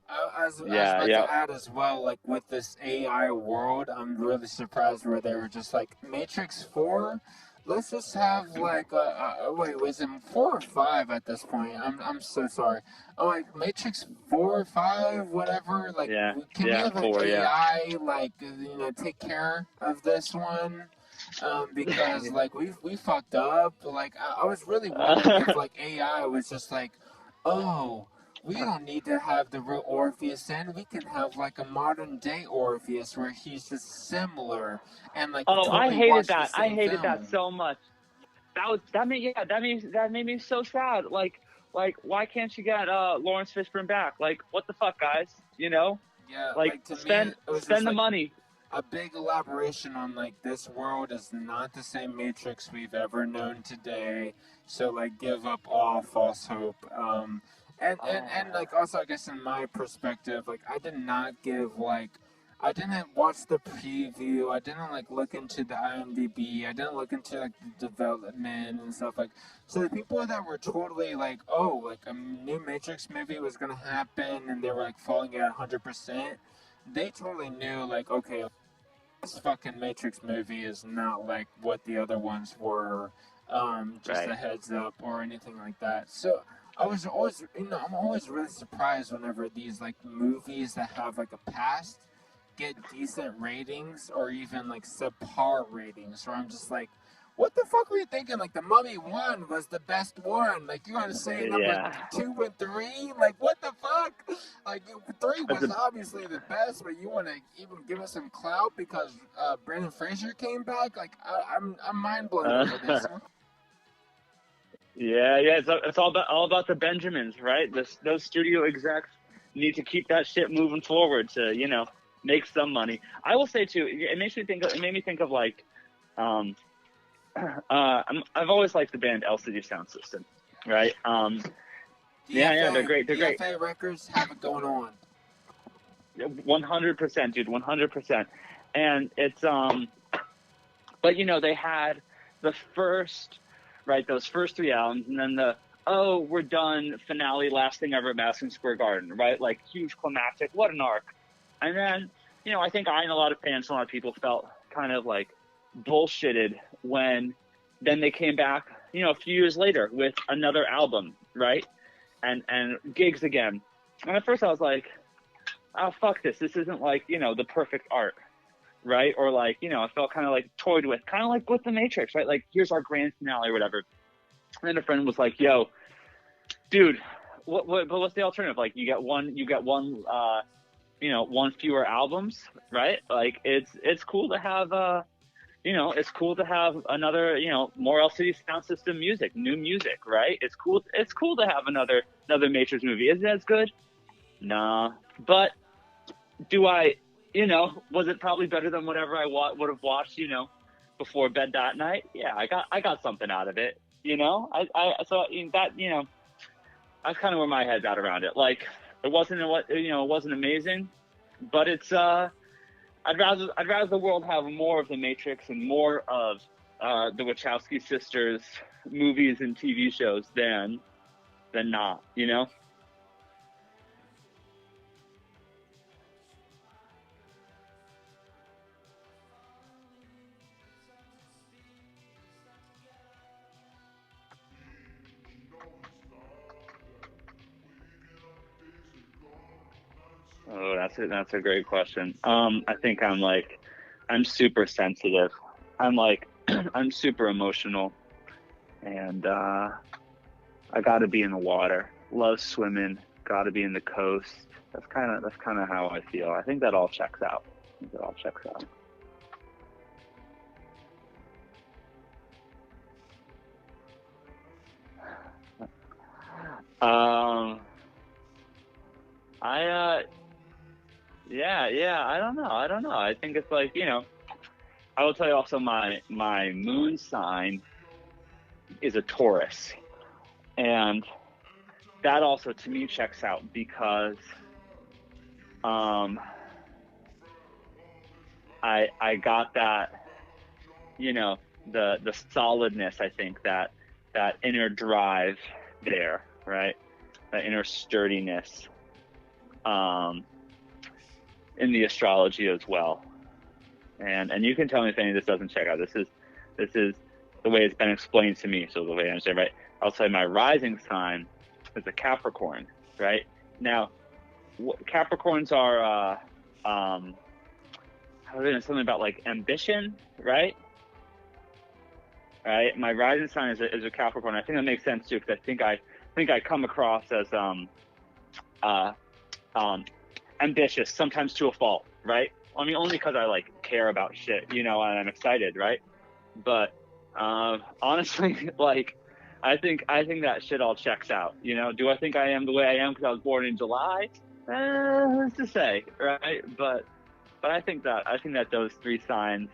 I was Yeah, about yeah. to add as well, like with this AI world, I'm really surprised where they were just like, Matrix 4? Let's just have like, wait, was it 4 or 5 at this point? I'm so sorry. Oh, like Matrix 4 or 5, whatever. Like, Yeah, can we yeah, have an 4, yeah. AI, like, take care of this one? Because like we fucked up. Like I was really wondering if like AI was just like, oh, we don't need to have the real Orpheus in. We can have like a modern day Orpheus where he's just similar and like Oh, I totally hated watch the that. I same hated that film. so much. That made me so sad. Like why can't you get Lawrence Fishburne back? Like what the fuck, guys? Yeah, Like like to me spend it was just spend the like money. a big elaboration on like this world is not the same Matrix we've ever known today. So like give up all false hope. And like also I guess in my perspective, like I didn't watch the preview. I didn't like look into the IMDb. I didn't look into like the development and stuff like. So the people that were totally like, oh, like a new Matrix movie was gonna happen, and they were like following it 100%. They totally knew like, okay, this fucking Matrix movie is not like what the other ones were. Just Right. a heads up or anything like that. So I was always, I'm always really surprised whenever these like movies that have like a past get decent ratings or even like subpar ratings. Where I'm just like, what the fuck were you thinking? Like the Mummy 1 was the best one. Like you're gonna say number Yeah. 2 and 3? Like what the fuck? Like 3 That's was obviously the best, but you want to even give us some clout because Brendan Fraser came back? Like I'm mind blown over this. Yeah, yeah. It's all about the Benjamins, right? Those studio execs need to keep that shit moving forward to make some money. I will say too, it made me think of like, I've always liked the band LCD Sound System, right? Yeah, they're great. They're great. DFA Records have it going on. 100%, dude, 100%. And it's but you know, they had the first, right, those first 3 albums, and then the we're done finale, last thing ever at Madison Square Garden, right? Like huge climactic, what an arc. And then, you know, I think I and a lot of fans, a lot of people felt kind of like bullshitted when then they came back, you know, a few years later with another album, right? And gigs again. And at first I was like, oh, fuck this. This isn't like, you know, the perfect art, right? Or like, you know, I felt kind of like toyed with, kind of like with The Matrix, right? Like, here's our grand finale or whatever. And then a friend was like, yo, dude, but what's the alternative? Like, you get one, you know, one fewer albums, right? Like, it's cool to have, you know, it's cool to have another, you know, more LCD Sound System music, new music, right? It's cool to have another Matrix movie. Is it as good? Nah. But do I, you know, was it probably better than whatever I would have watched, you know, before bed that night? Yeah, I got something out of it, you know? So that, you know, that's kind of where my head's at around it. Like, it wasn't amazing, but it's, I'd rather the world have more of The Matrix and more of the Wachowski sisters movies and TV shows than not, you know? Oh, that's a great question. I think I'm super sensitive. I'm super emotional, and I got to be in the water. Love swimming. Got to be in the coast. That's kind of how I feel. I think that all checks out. Yeah, I don't know. I think it's like, you know, I will tell you also my moon sign is a Taurus. And that also to me checks out because I got that, you know, the solidness, I think, that inner drive there, right? That inner sturdiness in the astrology as well. And you can tell me if any of this doesn't check out. This is the way it's been explained to me. So the way I understand, right? I'll say my rising sign is a Capricorn, right? Now, Capricorns are something about like ambition, right? Right. My rising sign is a Capricorn. I think that makes sense too, because I think I come across as ambitious, sometimes to a fault, right? I mean, only because I like care about shit, you know, and I'm excited, right? But honestly, like, I think that shit all checks out. You know, do I think I am the way I am because I was born in July? Who's to say, right? But I think that those three signs,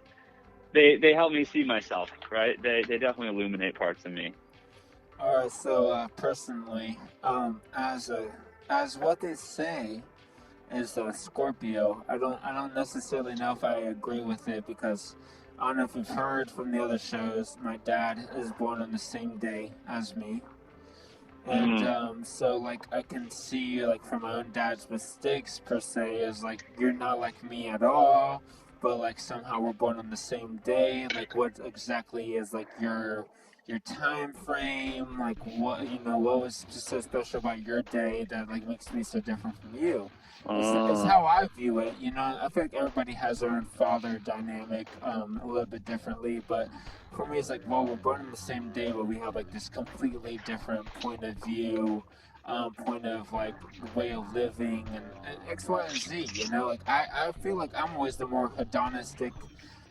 they help me see myself, right? They definitely illuminate parts of me. All right, so personally, as what they say is Scorpio, I don't necessarily know if I agree with it, because I don't know if you've heard from the other shows, my dad is born on the same day as me. And so like I can see like from my own dad's mistakes per se is like, you're not like me at all, but like somehow we're born on the same day. Like what exactly is like your time frame, like what was just so special about your day that like makes me so different from you? It's how I view it. You know, I feel like everybody has their own father dynamic a little bit differently, but for me it's like, well, we're born on the same day, but we have like this completely different point of view, point of like way of living, and X, Y, and Z. You know, like I feel like I'm always the more hedonistic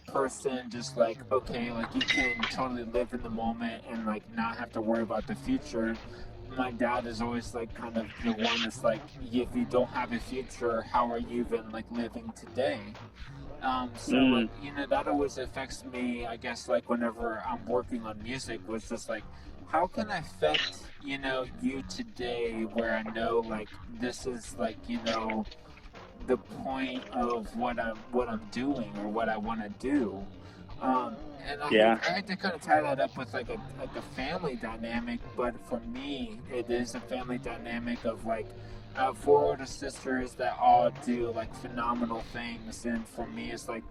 person, just like, okay, like you can totally live in the moment and like not have to worry about the future. my dad is always like kind of the one that's like, if you don't have a future, how are you even like living today? So like, you know, that always affects me, I guess, like whenever I'm working on music, was just like, how can I affect, you know, you today, where I know like this is like, you know, the point of what I'm doing or what I want to do. And I had to kind of tie that up with like a family dynamic, but for me, it is a family dynamic of like, I have four older sisters that all do like phenomenal things, and for me, it's like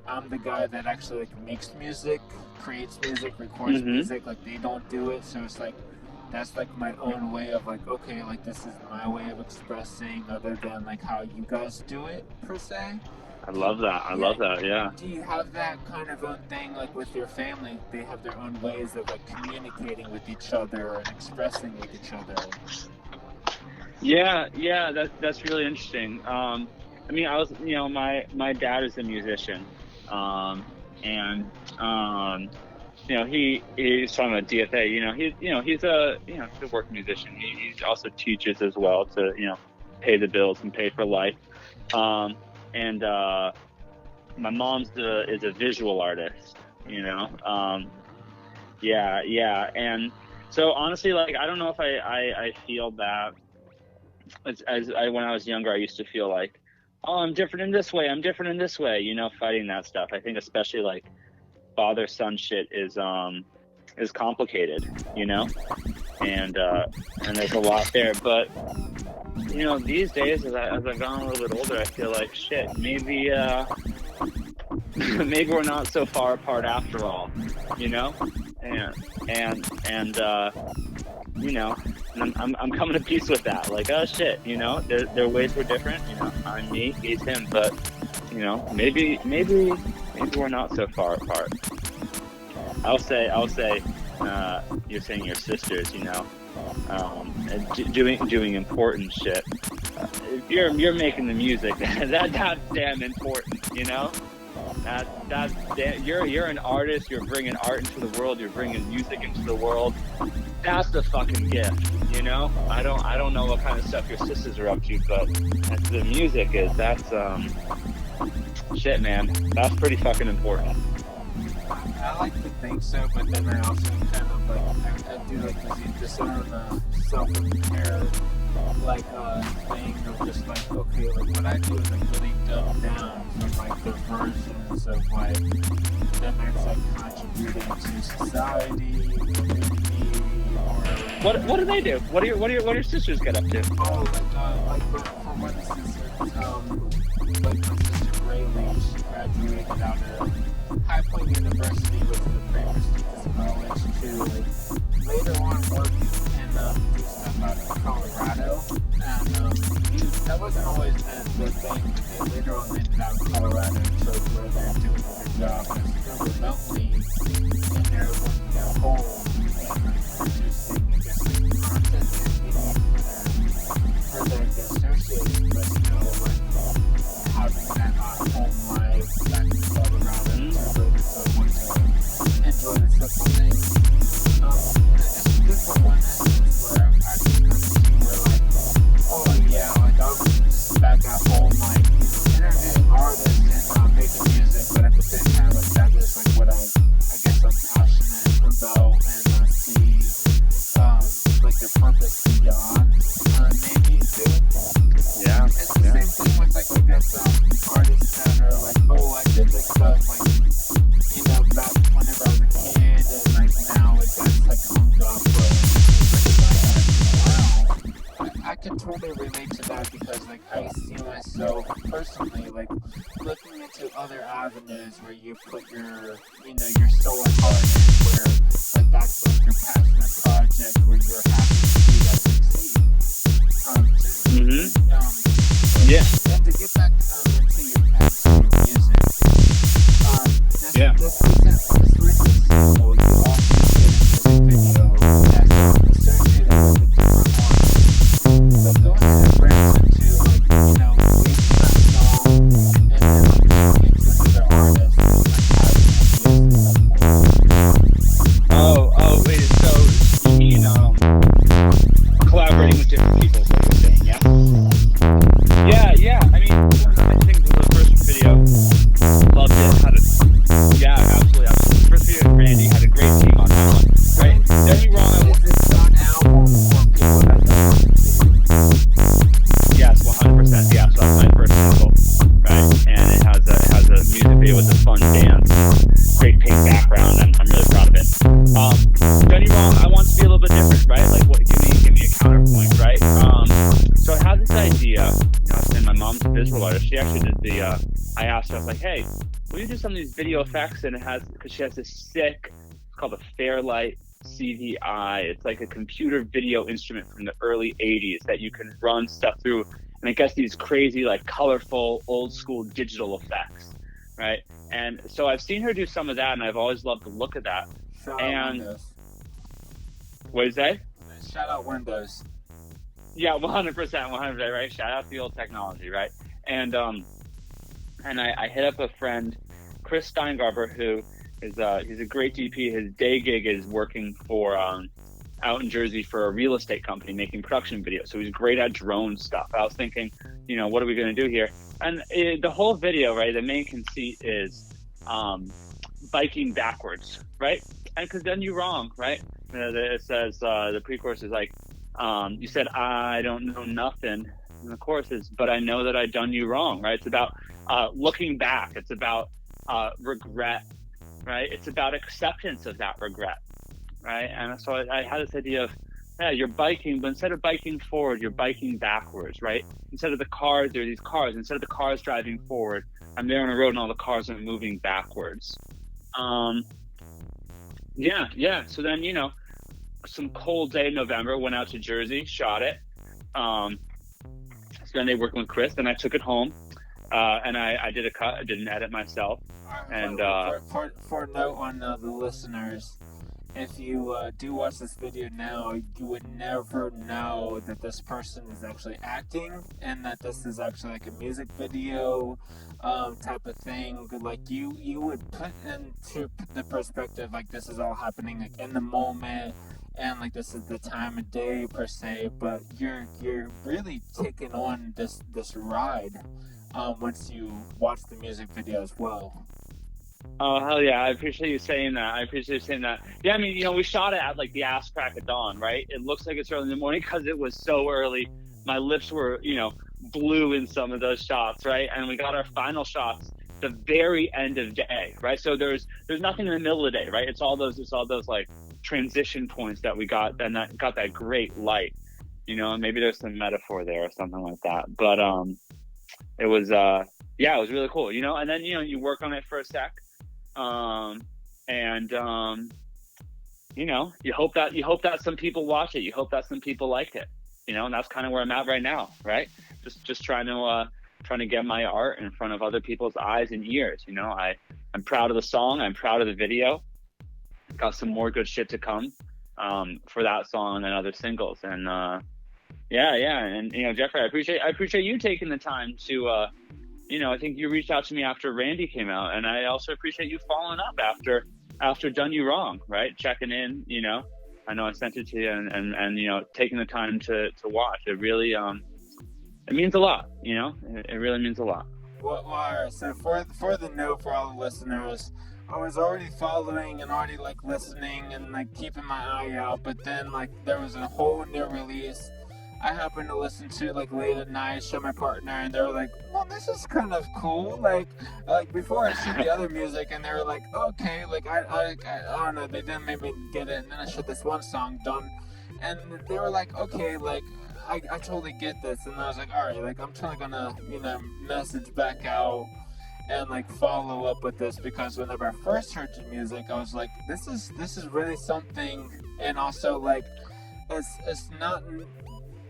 I'm the guy that actually like makes music, creates music, records music. Like they don't do it, so it's like that's like my own way of like, okay, like this is my way of expressing, other than like how you guys do it per se. I love that. I love that. Yeah. Do you have that kind of own thing like with your family? They have their own ways of like communicating with each other and expressing with each other. Yeah. That's really interesting. I mean, I was, you know, my dad is a musician, and you know, he's from a DFA. He's a work musician. He also teaches as well to, you know, pay the bills and pay for life. And my mom's is a visual artist. You know, and so honestly, like, I don't know if I feel that when I was younger, I used to feel like, oh, I'm different in this way, you know, fighting that stuff. I think especially like father-son shit is complicated, you know, and there's a lot there. But you know, these days, as I've gotten a little bit older, I feel like shit. Maybe maybe we're not so far apart after all, you know, and you know, I'm coming to peace with that. Like, oh shit, you know, there are ways we're different. You know, I'm me, he's him, but you know, maybe we're not so far apart. I'll say, you're saying your sisters, you know, doing important shit. If you're making the music, that's damn important, you know. That's you're an artist. You're bringing art into the world. You're bringing music into the world. That's the fucking gift, you know. I don't know what kind of stuff your sisters are up to, but the music that's shit, man. That's pretty fucking important. I like to think so, but then I also kind of like, I do like this sort of self-aware like thing of just like, okay, like what I do is like really dumbed down from like the versions of like them that's like contributing to society, community, or what do they do? What do your sisters get up to? Oh, like for one instance, like my sister Rayleigh, she graduated out of High Point University, which is a pretty prestigious college, to like later on work and do stuff out in Colorado. And that wasn't always the thing. They later on ended out in Colorado and chose where they're doing their job. And still remotely, and they're working at home and producing, I guess, like content and media for their associates, but you know, like having that home life back in Colorado to really someone to enjoy the simple things. It's good for one instance where I can kind of see where like, oh yeah, like I was just back at home, like interviewing artists and making music, but at the same time, like that was like what I guess I'm passionate about and see like the purpose beyond maybe too. Yeah. It's the same thing with like I guess artists that are like, oh, I did like stuff like, you know, back whenever I was a kid, and like now like that's like comes up, but wow, I can totally relate to that because like I see myself personally like looking into other avenues where you put your, you know, your soul and heart in, where like that's like your passionate project where you're happy to see that succeed. Yeah. And to get back into your music, this recent single, you also did a video that's associated with a different artist. So go ahead and branch into like, you know, making that song and then like going into another artist and like having ideas and stuff. Oh, wait. So you mean mom's a visual artist. She actually did the. I asked her, I was like, "Hey, will you do some of these video effects?" And it has, because she has this sick. It's called a Fairlight CVI. It's like a computer video instrument from the early '80s that you can run stuff through, and it gets these crazy, like, colorful, old school digital effects, right? And so I've seen her do some of that, and I've always loved the look of that. Shout and out Windows. What is that? Shout out Windows. Yeah, 100%, right? Shout out to the old technology, right? And I hit up a friend, Chris Steingarber, who is he's a great DP. His day gig is working for out in Jersey for a real estate company making production videos. So he's great at drone stuff. I was thinking, what are we going to do here? And the whole video, right? The main conceit is biking backwards, right? And because then you're wrong, right? It says the pre-chorus is like, you said, I don't know nothing. And the chorus is, but I know that I done you wrong, right? It's about looking back. It's about regret, right? It's about acceptance of that regret, right? And so I had this idea of, you're biking, but instead of biking forward, you're biking backwards, right? Instead of the cars, there are these cars. Instead of the cars driving forward, I'm there on the road and all the cars are moving backwards. So then, some cold day in November, went out to Jersey, shot it. Spent a day working with Chris, then I took it home, and I did a cut. I did an edit myself. And for a note on the listeners, if you do watch this video now, you would never know that this person is actually acting and that this is actually like a music video type of thing. Like you would put into the perspective like this is all happening like in the moment, and like this is the time of day per se, but you're really taking on this ride once you watch the music video as well. Oh, hell yeah. I appreciate you saying that. Yeah, I mean, we shot it at like the ass crack of dawn, right? It looks like it's early in the morning because it was so early. My lips were, blue in some of those shots, right? And we got our final shots the very end of day, right? So there's nothing in the middle of the day, right? It's all those like transition points that we got, and that got that great light, and maybe there's some metaphor there or something like that. But it was it was really cool, and then you work on it for a sec. You hope that some people watch it. You hope that some people like it, and that's kind of where I'm at right now, right? Just trying to get my art in front of other people's eyes and ears. I'm proud of the song. I'm proud of the video. Got some more good shit to come, for that song and other singles. And, And, Jeffrey, I appreciate you taking the time to, I think you reached out to me after Randy came out, and I also appreciate you following up after Done You Wrong, right? Checking in, I know I sent it to you, and taking the time to watch. It really, it means a lot, it really means a lot. Well, all right. So for the note for all the listeners, I was already following and already like listening and like keeping my eye out, but then like there was a whole new release I happened to listen to like late at night, show my partner, and they were like, well, this is kind of cool. Like before I see the other music, and they were like, okay, like I don't know, they didn't make me get it. And then I showed this one song, Done, and they were like, okay, like I totally get this. And I was like, all right, like I'm totally gonna message back out and like follow up with this, because whenever I first heard your music, I was like, this is really something. And also like it's not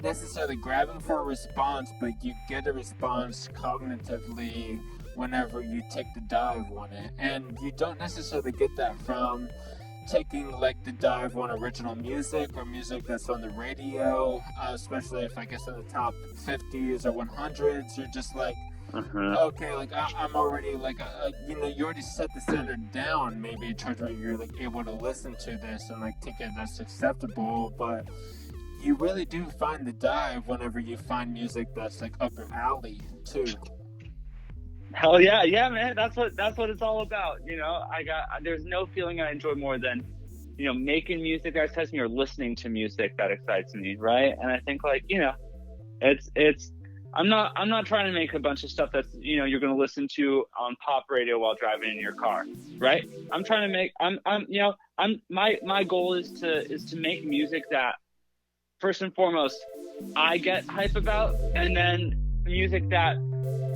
necessarily grabbing for a response, but you get a response cognitively whenever you take the dive on it, and you don't necessarily get that from taking like the dive on original music or music that's on the radio, especially if I guess in the top 50s or 100s. You're just like, okay, like I'm already like you already set the standard down, maybe in terms where you're like able to listen to this and like take it as acceptable. But you really do find the dive whenever you find music that's like up your alley too. Hell yeah, man. That's what it's all about. There's no feeling I enjoy more than, making music that excites me or listening to music that excites me, right? And I think like, it's I'm not trying to make a bunch of stuff that's, you're going to listen to on pop radio while driving in your car, right? I'm trying to make my goal is to make music that, first and foremost, I get hype about, and then music that,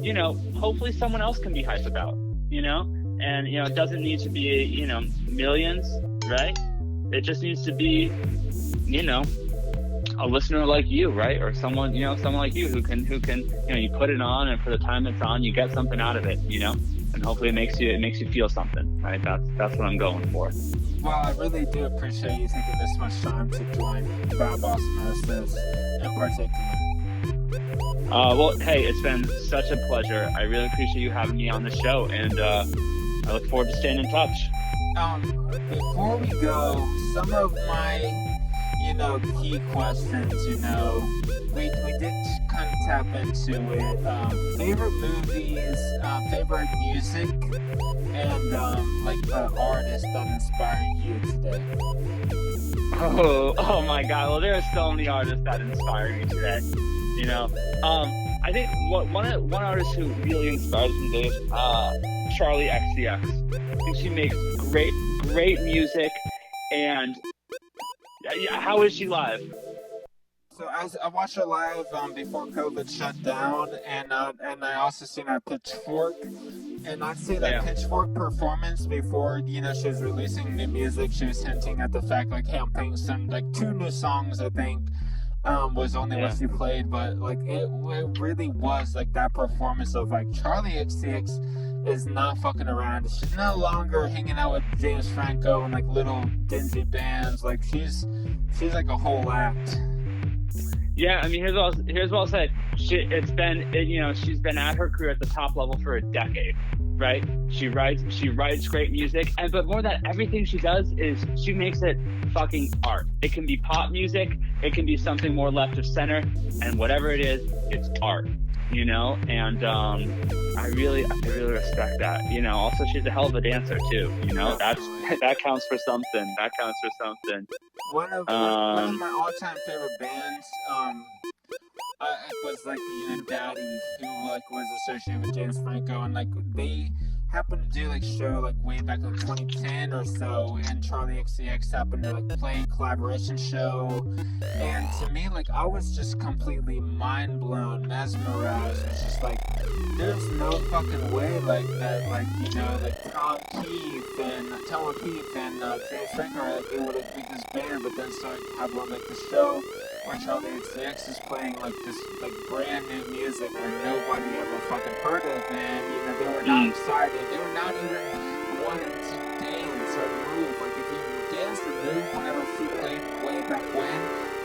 you know, hopefully someone else can be hype about, you know? And, you know, it doesn't need to be, you know, millions, right? It just needs to be, you know, a listener like you, right? Or someone, you know, someone like you who can, you know, you put it on, and for the time it's on, you get something out of it, you know? And hopefully it makes you feel something, right? That's what I'm going for. Well, I really do appreciate you taking this much time to join about Osmosis in particular. Well, hey, it's been such a pleasure. I really appreciate you having me on the show, and I look forward to staying in touch. Before we go, some of my, you know, key questions, you know, we did kind of tap into it. Favorite movies, favorite music, and like the artist that inspired you today. Oh my God! Well, there are so many artists that inspire me today. You know, I think one artist who really inspires me today is Charlie XCX. I think she makes great music, and how is she live? So I watched her live before COVID shut down, and I also seen her Pitchfork, and I'd say that Pitchfork performance before, you know, she was releasing new music, she was hinting at the fact like, hey, I'm playing some like 2 new songs, I think. Was only what she played, but like it really was like that performance of like Charlie XCX is not fucking around. She's no longer hanging out with James Franco and like little dingy bands. Like she's like a whole act. Yeah, I mean, here's what I'll say. She's been at her career at the top level for a decade, right? She writes great music, but more than that, everything she does is she makes it fucking art. It can be pop music, it can be something more left of center, and whatever it is, it's art, you know. And I really respect that. You know, also she's a hell of a dancer too. You know, that counts for something. That counts for something. One of my all-time favorite bands, was like, you know, Daddy, who like was associated with James Franco, and like they happened to do like show like way back in 2010 or so, and Charlie XCX happened to like play a collaboration show, and to me, like, I was just completely mind blown, mesmerized. It's just like there's no fucking way like that, like, you know, like Tom O'Keefe and James Franco are like able to make this band, but then so I have on like the show where Charlie XCX is playing like this like brand new music where nobody ever fucking heard of, and you know they were not excited. They were not even wanting to dance or move. Like if you danced or moved whenever she played way back when,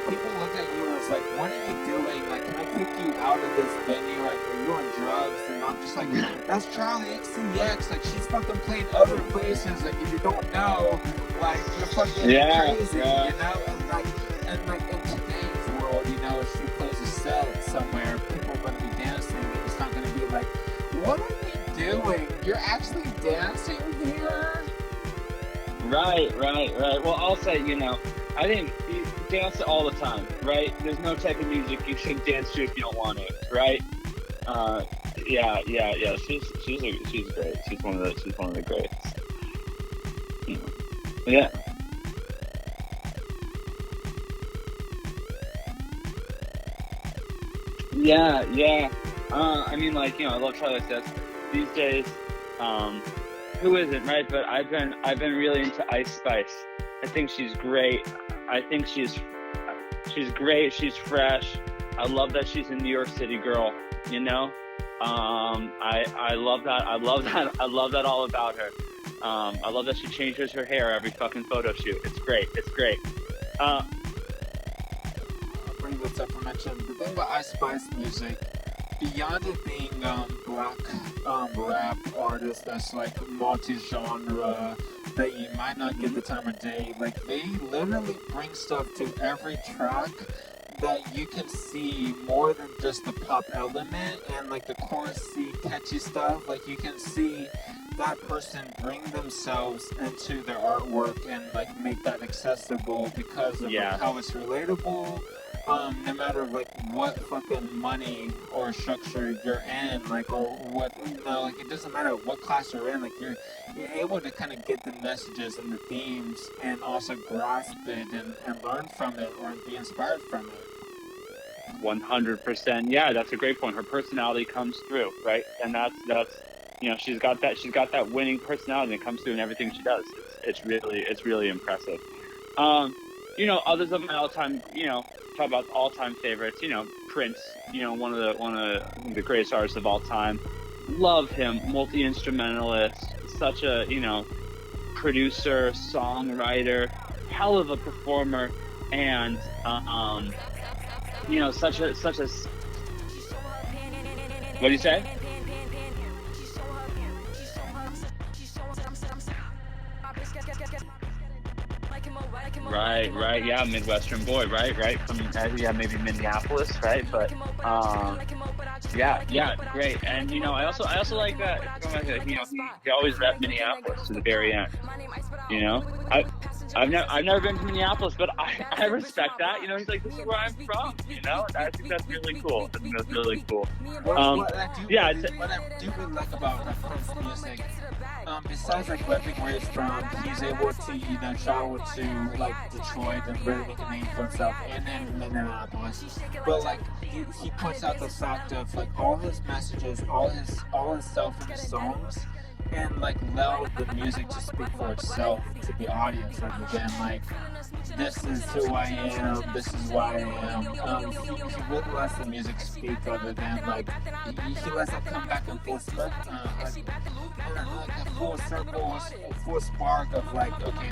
people look at you as like, what are you doing? Like, can I kick you out of this venue? Like, are you on drugs? And I'm just like, that's Charlie XCX. Like, she's fucking played other places. Like, if you don't know, like, you're fucking crazy, you know? And like in today's world, you know, if she plays a set somewhere, people are going to be dancing, and it's not going to be like, what are you doing? You're actually dancing here? Right. Well, I'll say, you know, I think you dance all the time, right? There's no type of music you should dance to if you don't want to, right? Yeah. She's great. She's one of the greats. Yeah. Yeah. I mean, like, you know, I love Charlie XCX. These days, who isn't, right? But I've been really into Ice Spice. I think she's great. I think she's great. She's fresh. I love that she's a New York City girl. You know, I love that. I love that all about her. I love that she changes her hair every fucking photo shoot. It's great. I'll bring this up to mention the thing about Ice Spice music. Beyond it being black rap artist that's like multi-genre, that you might not get the time of day, like they literally bring stuff to every track that you can see more than just the pop element and like the chorusy catchy stuff. Like you can see that person bring themselves into their artwork and like make that accessible because of like, how it's relatable. No matter like what fucking money or structure you're in, like, or what, you know, like it doesn't matter what class you're in, like you're able to kind of get the messages and the themes and also grasp it and learn from it or be inspired from it. 100%. Yeah, that's a great point. Her personality comes through, right? And that's she's got that winning personality that comes through in everything she does. It's really impressive. Others of my all-time, talk about all-time favorites. Prince. One of the greatest artists of all time. Love him, multi-instrumentalist, such a producer, songwriter, hell of a performer, and such a. What do you say? Right, yeah, Midwestern boy, right, from maybe Minneapolis, right, but yeah, great, and I also like that. He always rep Minneapolis to the very end. I I've never been to Minneapolis, but I respect that. He's like, this is where I'm from. And I think that's really cool. I think that's really cool. What I do really like about Prince's music, besides like repping where he's from, he's able to travel to like Detroit and really make a name for himself, and then Minneapolis. But like he puts out the fact of like all his messages, all his stuff in his songs, and like allow the music to speak for itself to the audience rather than like, this is who I am, this is why I am. He really lets the music speak rather than like he lets it come back in full like a full circle, full spark of like, okay,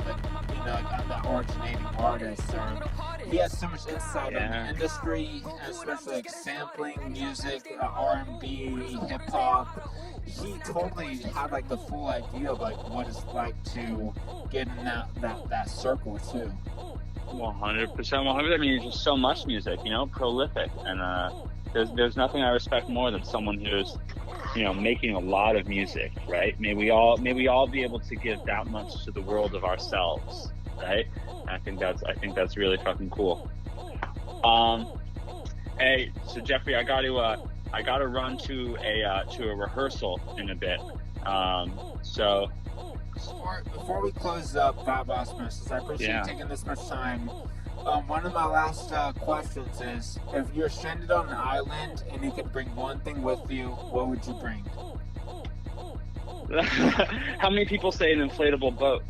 like I'm the originating artist, or he has so much insight on the industry, especially like sampling music, R&B, hip hop. He totally had like the full idea of like what it's like to get in that circle too. 100%. I mean, there's just so much music, prolific, and there's nothing I respect more than someone who's making a lot of music, right? May we all be able to give that much to the world of ourselves, right? I think that's really fucking cool. Hey, so Jeffrey, I got to run to a rehearsal in a bit. So before we close up Osmosis, I appreciate you taking this much time. One of my last questions is, if you're stranded on an island and you could bring one thing with you, what would you bring? How many people say an inflatable boat?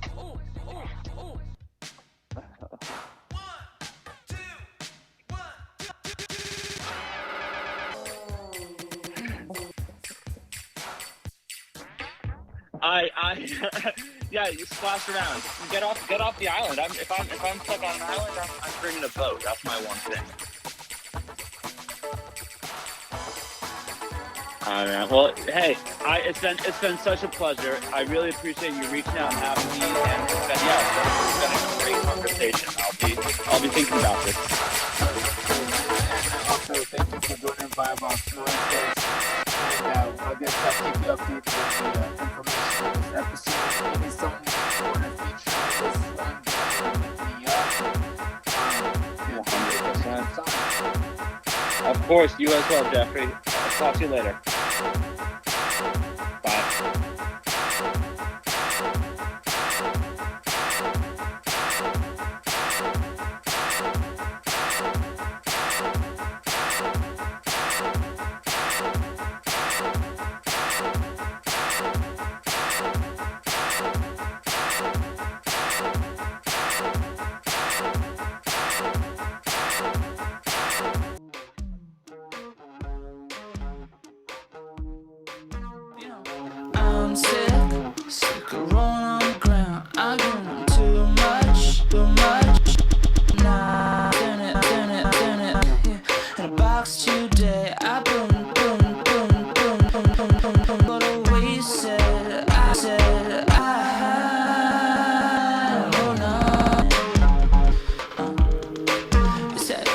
Yeah, you splash around. Get off the island. If I'm stuck on an island, I'm bringing a boat. That's my one thing. All right. Well, hey, it's been such a pleasure. I really appreciate you reaching out and having me, and it's been a great conversation. I'll be thinking about this. And also, thank you for joining Osmosis. And I guess I'll keep you updated with the information on this episode. Maybe something you want to feature on this one. 100%. Of course, you as well, Jeffrey. I'll talk to you later. Bye. I'm sick of rolling on the ground. I give too much. Nah, turn it, yeah. In a box today, I boom, but always said, oh no, said,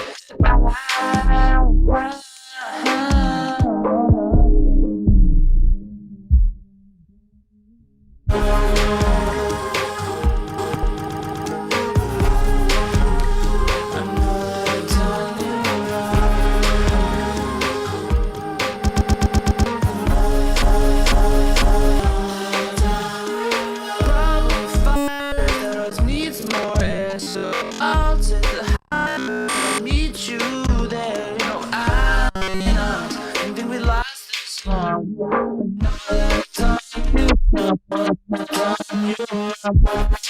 on you.